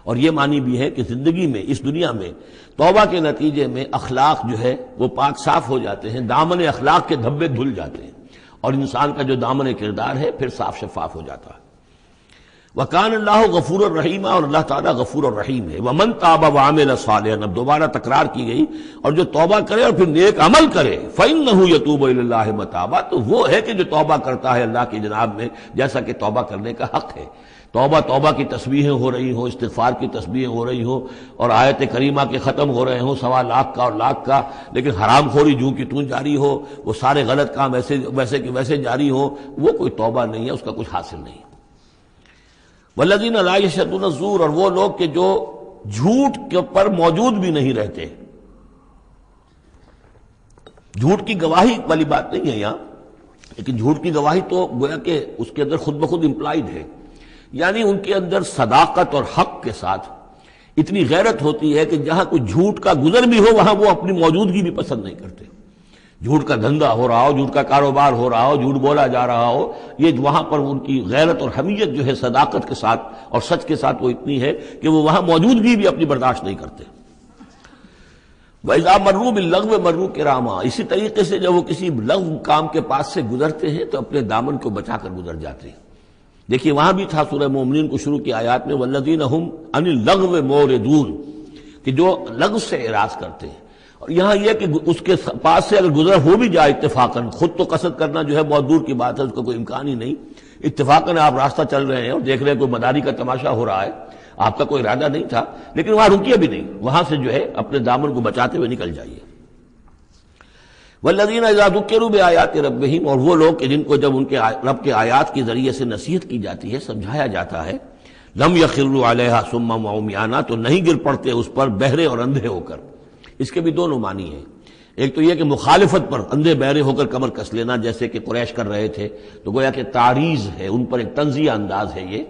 اور یہ معنی بھی ہے کہ زندگی میں اس دنیا میں توبہ کے نتیجے میں اخلاق جو ہے وہ پاک صاف ہو جاتے ہیں، دامن اخلاق کے دھبے دھل جاتے ہیں، اور انسان کا جو دامن کردار ہے پھر صاف شفاف ہو جاتا ہے۔ وَكَانَ اللَّهُ غَفُورًا رَحِيمًا، اور اللہ تعالیٰ غفور اور رحیم ہے۔ وَمَن تَابَ وَعَمِلَ صَالِحًا، اب دوبارہ تکرار کی گئی، اور جو توبہ کرے اور پھر نیک عمل کرے، فَإِنَّهُ يَتُوبُ إِلَى اللَّهِ مَتَابًا، تو وہ ہے کہ جو توبہ کرتا ہے اللہ کی جناب میں جیسا کہ توبہ کرنے کا حق ہے۔ توبہ کی تسبیحیں ہو رہی ہوں، استغفار کی تسبیحیں ہو رہی ہوں، اور آیت کریمہ کے ختم ہو رہے ہوں 1.25 لاکھ کا اور لاکھ کا، لیکن حرام خوری جوں کی توں جاری ہو، وہ سارے غلط کام ویسے کہ ویسے جاری ہوں، وہ کوئی توبہ نہیں ہے، اس کا کچھ حاصل نہیں۔ والذین لا یشهدون الزور، اور وہ لوگ کہ جو جھوٹ کے پر موجود بھی نہیں رہتے۔ جھوٹ کی گواہی والی بات نہیں ہے یہاں، لیکن جھوٹ کی گواہی تو گویا کہ اس کے اندر خود بخود امپلائڈ ہے، یعنی ان کے اندر صداقت اور حق کے ساتھ اتنی غیرت ہوتی ہے کہ جہاں کوئی جھوٹ کا گزر بھی ہو وہاں وہ اپنی موجودگی بھی پسند نہیں کرتے۔ جھوٹ کا دھندا ہو رہا ہو، جھوٹ کا کاروبار ہو رہا ہو، جھوٹ بولا جا رہا ہو، یہ وہاں پر ان کی غیرت اور حمیت جو ہے صداقت کے ساتھ اور سچ کے ساتھ وہ اتنی ہے کہ وہ وہاں موجودگی بھی اپنی برداشت نہیں کرتے۔ وَإِذَا مَرُّوا بِاللَّغْوِ مَرُّوا كِرَامًا، اسی طریقے سے جب وہ کسی لغو کام کے پاس سے گزرتے ہیں تو اپنے دامن کو بچا کر گزر جاتے ہیں۔ دیکھیے وہاں بھی تھا سورہ مومنین کو شروع کی آیات میں وَالَّذِينَ هُمْ عَنِ اللَّغْوِ مُعْرِضُونَ، کہ جو لغو سے اعراض کرتے ہیں۔ اور یہاں یہ کہ اس کے پاس سے اگر گزر ہو بھی جائے اتفاقاً، خود تو قصد کرنا جو ہے بہت دور کی بات ہے، اس کا کوئی امکان ہی نہیں، اتفاقاً آپ راستہ چل رہے ہیں اور دیکھ رہے ہیں کوئی مداری کا تماشا ہو رہا ہے، آپ کا کوئی ارادہ نہیں تھا، لیکن وہاں رکیے بھی نہیں، وہاں سے جو ہے اپنے دامن کو بچاتے ہوئے نکل جائیے۔ والذین اذا ذکروا بآیات ربہم، اور وہ لوگ کہ جن کو جب ان کے رب کے آیات کے ذریعے سے نصیحت کی جاتی ہے، سمجھایا جاتا ہے، لم یخروا علیہا صما وعمیانا، تو نہیں گر پڑتے اس پر بہرے اور اندھے ہو کر۔ اس کے بھی دونوں معنی ہیں، ایک تو یہ کہ مخالفت پر اندھے بہرے ہو کر کمر کس لینا جیسے کہ قریش کر رہے تھے، تو گویا کہ تعریض ہے، ان پر ایک تنزیہ انداز ہے یہ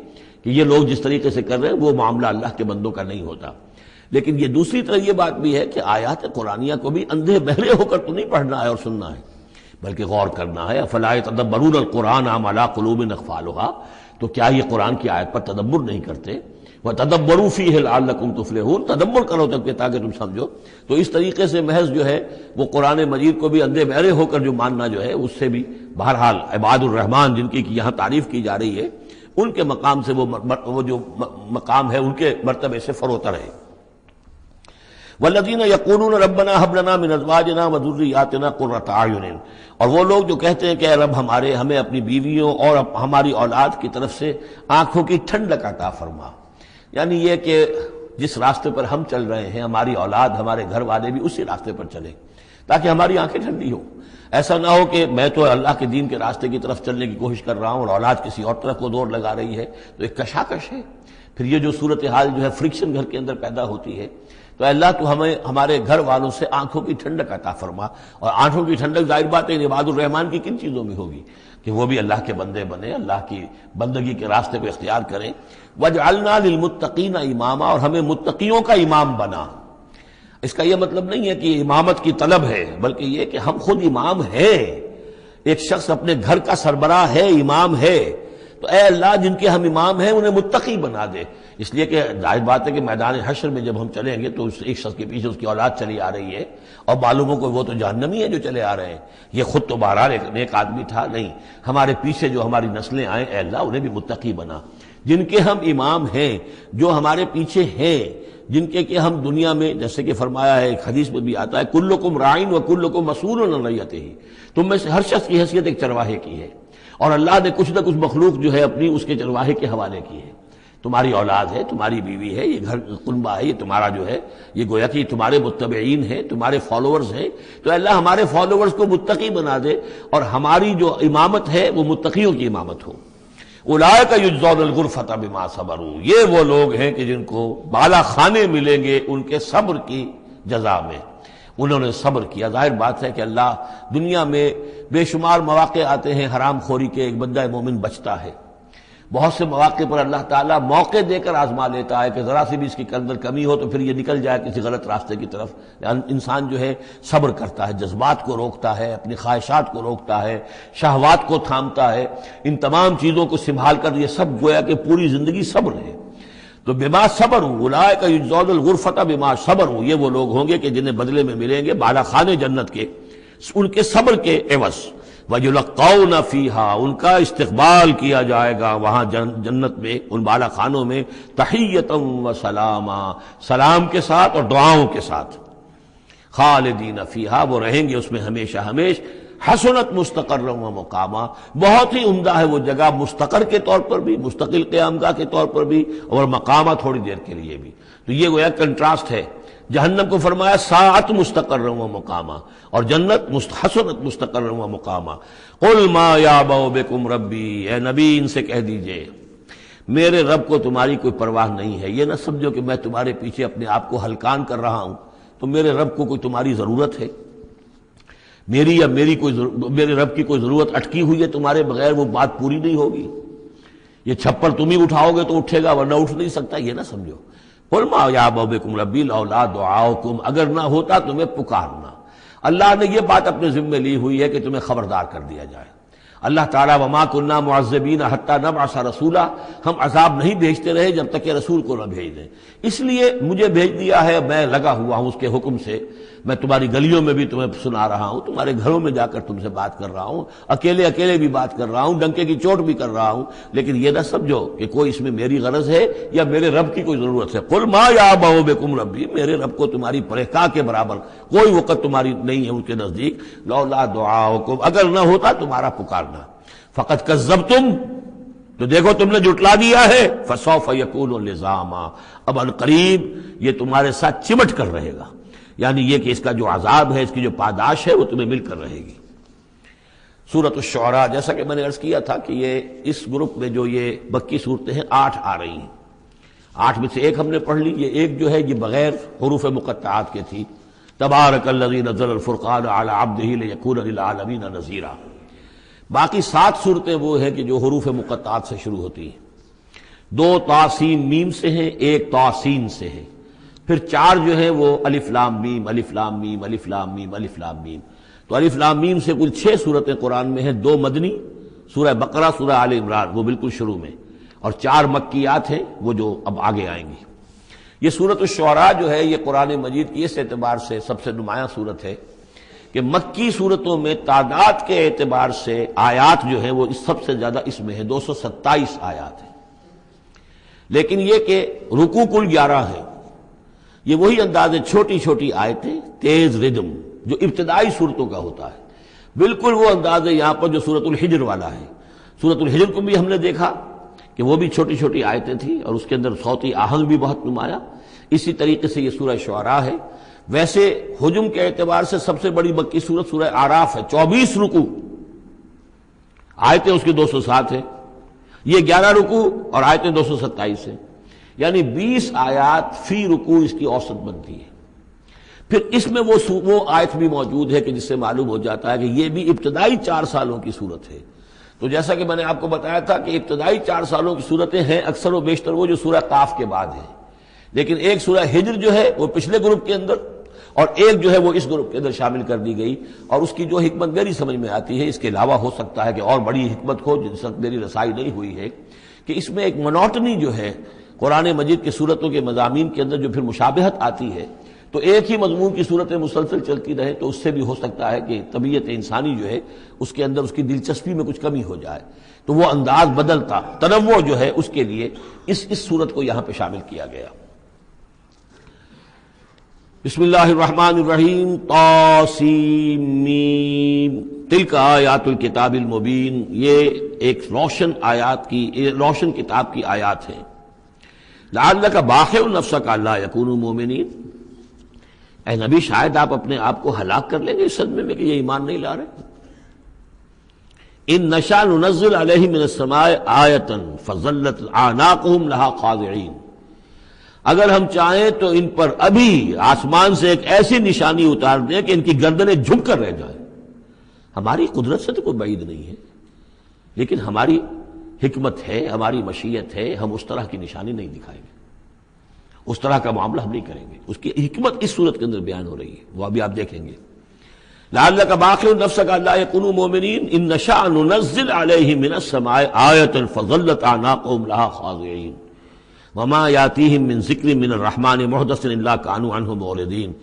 کہ یہ لوگ جس طریقے سے کر رہے ہیں وہ معاملہ اللہ کے بندوں کا نہیں ہوتا۔ لیکن یہ دوسری طرح یہ بات بھی ہے کہ آیات قرآنیہ کو بھی اندھے بہرے ہو کر تو نہیں پڑھنا ہے اور سننا ہے، بلکہ غور کرنا ہے۔ افلا یتدبرون القرآن ام علی قلوب اقفالها، تو کیا یہ قرآن کی آیت پر تدبر نہیں کرتے؟ وَتَدَبَّرُوا فِيهِ لَعَلَّكُمْ تُفْلِحُونَ، تدبر کرو تاکہ تم سمجھو۔ تو اس طریقے سے محض جو ہے وہ قرآن مجید کو بھی اندھے بہرے ہو کر جو ماننا جو ہے اس سے بھی بہرحال عباد الرحمن جن کی یہاں تعریف کی جا رہی ہے ان کے مقام سے وہ جو مقام ہے ان کے مرتبے سے فروتر ہے۔ والذین یقولون ربنا ھب لنا من ازواجنا وذریاتنا قرۃ اعین، اور وہ لوگ جو کہتے ہیں کہ اے رب ہمارے ہمیں اپنی بیویوں اور ہماری اولاد کی طرف سے آنکھوں کی ٹھنڈک عطا فرما، یعنی یہ کہ جس راستے پر ہم چل رہے ہیں ہماری اولاد ہمارے گھر والے بھی اسی راستے پر چلیں تاکہ ہماری آنکھیں ٹھنڈی ہوں۔ ایسا نہ ہو کہ میں تو اللہ کے دین کے راستے کی طرف چلنے کی کوشش کر رہا ہوں اور اولاد کسی اور طرف کو دور لگا رہی ہے، تو ایک کشاکش ہے۔ پھر یہ جو صورتحال جو ہے فرکشن گھر کے اندر پیدا ہوتی ہے، تو اللہ تو ہمیں ہمارے گھر والوں سے آنکھوں کی ٹھنڈک عطا فرما، اور آنکھوں کی ٹھنڈک ظاہر بات ہے عباد الرحمن کی کن چیزوں میں ہوگی کہ وہ بھی اللہ کے بندے بنے، اللہ کی بندگی کے راستے کو اختیار کریں۔ وَاجْعَلْنَا لِلْمُتَّقِينَ إِمَامًا، اور ہمیں متقیوں کا امام بنا۔ اس کا یہ مطلب نہیں ہے کہ امامت کی طلب ہے، بلکہ یہ کہ ہم خود امام ہیں۔ ایک شخص اپنے گھر کا سربراہ ہے، امام ہے، تو اے اللہ جن کے ہم امام ہیں انہیں متقی بنا دے، اس لیے کہ ظاہر بات ہے کہ میدان حشر میں جب ہم چلیں گے تو ایک شخص کے پیچھے اس کی اولاد چلی آ رہی ہے اور معلوم کو وہ تو جہنمی ہے جو چلے آ رہے ہیں، یہ خود تو بہرحال ایک نیک آدمی تھا نہیں، ہمارے پیچھے جو ہماری نسلیں آئیں اے اللہ انہیں بھی متقی بنا، جن کے ہم امام ہیں، جو ہمارے پیچھے ہیں، جن کے کہ ہم دنیا میں جیسے کہ فرمایا ہے ایک حدیث میں بھی آتا ہے کلکم راعٍ وکلکم مسئول عن رعیتہ، تم میں سے ہر شخص کی حیثیت ایک چرواہے کی ہے، اور اللہ نے کچھ نہ کچھ مخلوق جو ہے اپنی اس کے چرواہے کے حوالے کی ہے۔ تمہاری اولاد ہے، تمہاری بیوی ہے، یہ گھر کنبہ ہے، یہ تمہارا جو ہے یہ گویا کہ تمہارے متبعین ہیں، تمہارے فالوورز ہیں، تو اللہ ہمارے فالوورز کو متقی بنا دے اور ہماری جو امامت ہے وہ متقیوں کی امامت ہو۔ اولئک یجزون الغرفۃ بما صبروا، یہ وہ لوگ ہیں کہ جن کو بالا خانے ملیں گے ان کے صبر کی جزا میں، انہوں نے صبر کیا۔ ظاہر بات ہے کہ اللہ دنیا میں بے شمار مواقع آتے ہیں حرام خوری کے، ایک بندہ مومن بچتا ہے، بہت سے مواقع پر اللہ تعالیٰ موقع دے کر آزما لیتا ہے کہ ذرا سی بھی اس کی اندر کمی ہو تو پھر یہ نکل جائے کسی غلط راستے کی طرف۔ انسان جو ہے صبر کرتا ہے، جذبات کو روکتا ہے، اپنی خواہشات کو روکتا ہے، شہوات کو تھامتا ہے، ان تمام چیزوں کو سنبھال کر یہ سب گویا کہ پوری زندگی صبر ہے۔ تو بما صبروا اولئک یجزون الغرفۃ بما صبروا، یہ وہ لوگ ہوں گے کہ جنہیں بدلے میں ملیں گے بالا خانے جنت کے ان کے صبر کے عوض۔ وَيُلَقَّوْنَ فِيهَا، ان کا استقبال کیا جائے گا وہاں جنت میں، ان بالا خانوں میں، تحیۃ وسلاما، سلام کے ساتھ اور دعاؤں کے ساتھ۔ خالدین فیہا، وہ رہیں گے اس میں ہمیشہ ہمیش۔ حسنت مستقرا و مقاما، بہت ہی عمدہ ہے وہ جگہ، مستقر کے طور پر بھی، مستقل قیام گاہ کے طور پر بھی، اور مقامہ تھوڑی دیر کے لیے بھی۔ تو یہ گویا کنٹراسٹ ہے، جہنم کو فرمایا ساعت مستقر و مقامہ، اور جنت حسنت مستقر و مقامہ۔ قل ما یعبأ بکم ربی، اے نبی ان سے کہہ دیجئے میرے رب کو تمہاری کوئی پرواہ نہیں ہے، یہ نہ سمجھو کہ میں تمہارے پیچھے اپنے آپ کو ہلکان کر رہا ہوں، تو میرے رب کو کوئی تمہاری ضرورت ہے، میری یا میرے رب کی کوئی ضرورت اٹکی ہوئی ہے تمہارے بغیر، وہ بات پوری نہیں ہوگی، یہ چھپر تم ہی اٹھاؤ گے تو اٹھے گا ورنہ اٹھ نہیں سکتا، یہ نہ سمجھو۔ قل ما یعبأ بکم ربی لولا دعاؤکم، اگر نہ ہوتا تمہیں پکارنا۔ اللہ نے یہ بات اپنے ذمے لی ہوئی ہے کہ تمہیں خبردار کر دیا جائے۔ اللہ تعالیٰ وما کنا معذبین حتی نبعث رسولا، ہم عذاب نہیں بھیجتے رہے جب تک کہ رسول کو نہ بھیج دیں، اس لیے مجھے بھیج دیا ہے، میں لگا ہوا ہوں اس کے حکم سے، میں تمہاری گلیوں میں بھی تمہیں سنا رہا ہوں، تمہارے گھروں میں جا کر تم سے بات کر رہا ہوں، اکیلے اکیلے بھی بات کر رہا ہوں، ڈنکے کی چوٹ بھی کر رہا ہوں، لیکن یہ نہ سمجھو کہ کوئی اس میں میری غرض ہے یا میرے رب کی کوئی ضرورت ہے۔ قل ما یعبأ بکم ربی، میرے رب کو تمہاری پرہکا کے برابر کوئی وقت تمہاری نہیں ہے ان کے نزدیک، لولا دعاؤکم، اگر نہ ہوتا تمہارا پکارنا، فقط کذبتم، تو دیکھو تم نے جھٹلا دیا ہے، فسوف یکون لزاما، اب عنقریب یہ تمہارے ساتھ چمٹ کر رہے گا، یعنی یہ کہ اس کا جو عذاب ہے، اس کی جو پاداش ہے وہ تمہیں مل کر رہے گی۔ سورۃ الشعراء، جیسا کہ میں نے عرض کیا تھا کہ یہ اس گروپ میں جو یہ مکی صورتیں ہیں 8 آ رہی ہیں، 8 میں سے ایک ہم نے پڑھ لی، یہ ایک جو ہے یہ بغیر حروف مقطعات کے تھی، تبارک الذی نزل الفرقان علی عبدہ لیکون للعالمین نذیرا۔ باقی 7 صورتیں وہ ہیں کہ جو حروف مقطعات سے شروع ہوتی ہیں، 2 طا سین میم سے ہیں، 1 طا سین سے ہے، پھر 4 جو ہیں وہ الف لام میم الف لام میم الف لام میم الف لام میم۔ تو الف لام میم سے کل 6 صورتیں قرآن میں ہیں، 2 مدنی، سورہ بقرہ، سورہ آل عمران وہ بالکل شروع میں، اور 4 مکیات ہیں وہ جو اب آگے آئیں گی۔ یہ سورۃ الشعراء جو ہے یہ قرآن مجید کی اس اعتبار سے سب سے نمایاں صورت ہے کہ مکی صورتوں میں تعداد کے اعتبار سے آیات جو ہیں وہ سب سے زیادہ اس میں ہے، 227 آیات ہیں، لیکن یہ کہ رکوع کل 11 ہیں۔ یہ وہی انداز ہے، چھوٹی چھوٹی آیتیں، تیز ردم جو ابتدائی صورتوں کا ہوتا ہے، بالکل وہ انداز ہے یہاں پر جو سورۃ الحجر والا ہے۔ سورۃ الحجر کو بھی ہم نے دیکھا کہ وہ بھی چھوٹی چھوٹی آیتیں تھیں اور اس کے اندر صوتی آہنگ بھی بہت نمایاں، اسی طریقے سے یہ سورہ شعراء ہے۔ ویسے حجم کے اعتبار سے سب سے بڑی مکی سورت سورہ اعراف ہے، 24 رکوع، آیتیں اس کی 207 ہیں، یہ 11 رکوع اور آیتیں 227 ہیں، یعنی 20 آیات فی رکوع اس کی اوسط بنتی ہے۔ پھر اس میں وہ آیت بھی موجود ہے کہ جس سے معلوم ہو جاتا ہے کہ یہ بھی ابتدائی 4 سالوں کی صورت ہے۔ تو جیسا کہ میں نے آپ کو بتایا تھا کہ ابتدائی 4 سالوں کی صورتیں ہیں اکثر و بیشتر وہ جو سورہ قاف کے بعد ہے، لیکن ایک سورہ ہجر جو ہے وہ پچھلے گروپ کے اندر اور ایک جو ہے وہ اس گروپ کے اندر شامل کر دی گئی، اور اس کی جو حکمت میری سمجھ میں آتی ہے، اس کے علاوہ ہو سکتا ہے کہ اور بڑی حکمت ہو جس وقت میری رسائی نہیں ہوئی ہے، کہ اس میں ایک منوٹنی جو ہے قرآن مجید کی صورتوں کے مضامین کے اندر جو پھر مشابہت آتی ہے، تو ایک ہی مضمون کی صورتیں مسلسل چلتی رہے تو اس سے بھی ہو سکتا ہے کہ طبیعت انسانی جو ہے اس کے اندر اس کی دلچسپی میں کچھ کمی ہو جائے، تو وہ انداز بدلتا، تنوع جو ہے اس کے لیے اس صورت کو یہاں پہ شامل کیا گیا۔ بسم اللہ الرحمن الرحیم، طاسیم میم، تلک آیات الکتاب المبین، یہ ایک روشن کتاب کی آیات ہیں۔ لعلک باخع نفسک الا یکونوا مؤمنین، اے نبی شاید آپ اپنے آپ کو ہلاک کر لیں گے اس صدمے میں کہ یہ ایمان نہیں لا رہے۔ ان نشاء ننزل علیہم من السماء آیۃ فظلت اعناقهم لها خاضعین، اگر ہم چاہیں تو ان پر ابھی آسمان سے ایک ایسی نشانی اتار دیں کہ ان کی گردنیں جھک کر رہ جائیں۔ ہماری قدرت سے تو کوئی بعید نہیں ہے، لیکن ہماری حکمت ہے، ہماری مشیت ہے، ہم اس طرح کی نشانی نہیں دکھائیں گے، اس طرح کا معاملہ ہم نہیں کریں گے۔ اس کی حکمت اس صورت کے اندر بیان ہو رہی ہے، وہ ابھی آپ دیکھیں گے۔ لعلک باخع نفسک الا یکونوا مؤمنین ان نشاء ننزل علیہم من السماء آیۃ فظلت اعناقهم لها خاضعین وما یاتیہم من ذکر من الرحمن محدث الا کانوا عنہ معرضین،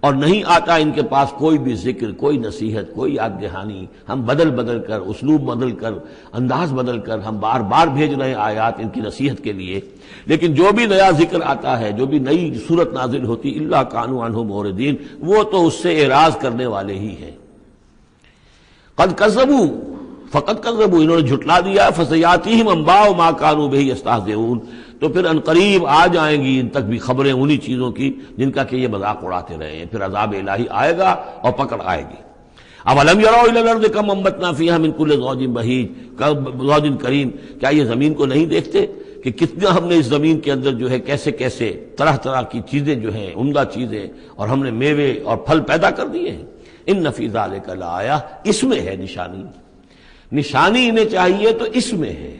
اور نہیں آتا ان کے پاس کوئی بھی ذکر، کوئی نصیحت، کوئی یاد دہانی، ہم بدل کر، اسلوب بدل کر، انداز بدل کر ہم بار بار بھیج رہے ہیں آیات ان کی نصیحت کے لیے، لیکن جو بھی نیا ذکر آتا ہے، جو بھی نئی صورت نازل ہوتی، الا کانوا عنہ معرضین، وہ تو اس سے اعراض کرنے والے ہی ہیں۔ قد کذبوا، فقط کذبوا، انہوں نے جھٹلا دیا، فسیاتیہم انباء ما کانوا بہ یستہزئون، تو پھر ان قریب آ جائیں گی ان تک بھی خبریں انہی چیزوں کی جن کا کہ یہ مذاق اڑاتے رہے ہیں، پھر عذاب الہی آئے گا اور پکڑ آئے گی۔ اولم یروا الی الارض کم انبتنا فیہا من کل زوج بہیج کریم، کیا یہ زمین کو نہیں دیکھتے کہ کتنا ہم نے اس زمین کے اندر جو ہے کیسے کیسے طرح طرح کی چیزیں جو ہیں، عمدہ چیزیں، اور ہم نے میوے اور پھل پیدا کر دیے ہیں۔ ان فی ذلک لآیہ، اس میں ہے نشانی، نشانی انہیں چاہیے تو اس میں ہے۔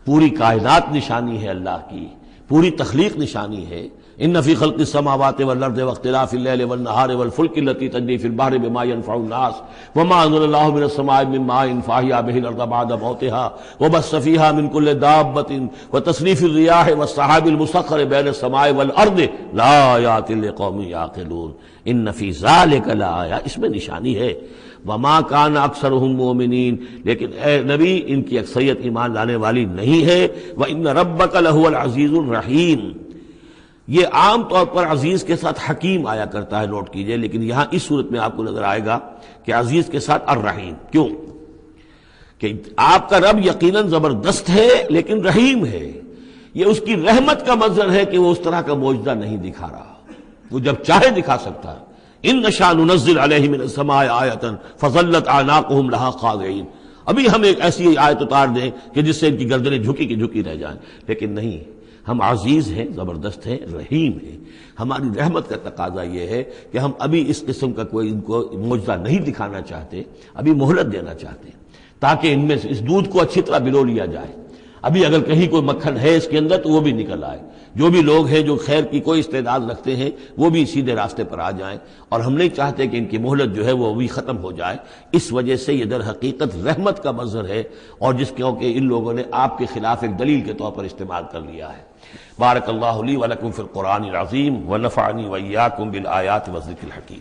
پوری کائنات نشانی ہے اللہ کی، پوری تخلیق نشانی ہے۔ ان فی خلق السماوات والارض واختلاف اللیل والنہار والفلک التی تجری فی البحر بما ينفع الناس وما انزل اللہ من السماء من ماء فاحیا بہ الارض بعد موتها وبث فیہا من کل دابۃ وتصریف الریاح والسحاب المسخر بین السماء والارض لآیات لقوم یعقلون۔ ان فی ذلک لآیہ، اس میں نشانی ہے۔ وما کان اکثرهم مؤمنین، لیکن اے نبی ان کی اکثریت ایمان لانے والی نہیں ہے۔ وان ربک لہو العزیز الرحیم، یہ عام طور پر عزیز کے ساتھ حکیم آیا کرتا ہے، نوٹ کیجئے، لیکن یہاں اس صورت میں آپ کو نظر آئے گا کہ عزیز کے ساتھ الرحیم۔ کیوں؟ کہ آپ کا رب یقیناً زبردست ہے لیکن رحیم ہے۔ یہ اس کی رحمت کا منظر ہے کہ وہ اس طرح کا معجزہ نہیں دکھا رہا، وہ جب چاہے دکھا سکتا ہے۔ ان نشاء ننزل علیہم من السماء آیۃ فظلت اعناقهم لها خاضعین، ابھی ہم ایک ایسی آیت اتار دیں کہ جس سے ان کی گردنیں جھکی کی جھکی رہ جائیں، لیکن نہیں، ہم عزیز ہیں، زبردست ہیں، رحیم ہیں۔ ہماری رحمت کا تقاضا یہ ہے کہ ہم ابھی اس قسم کا کوئی ان کو معجزہ نہیں دکھانا چاہتے، ابھی مہلت دینا چاہتے ہیں تاکہ ان میں سے اس دودھ کو اچھی طرح بلو لیا جائے۔ ابھی اگر کہیں کوئی مکھن ہے اس کے اندر تو وہ بھی نکل آئے، جو بھی لوگ ہیں جو خیر کی کوئی استعداد رکھتے ہیں وہ بھی سیدھے راستے پر آ جائیں، اور ہم نہیں چاہتے کہ ان کی مہلت جو ہے وہ بھی ختم ہو جائے۔ اس وجہ سے یہ در حقیقت رحمت کا منظر ہے، اور جس کیونکہ ان لوگوں نے آپ کے خلاف ایک دلیل کے طور پر استعمال کر لیا ہے۔ بارک اللہ لی ولکم فی القرآن العظیم ونفعنی وإیاکم بالآیات والذکر الحکیم۔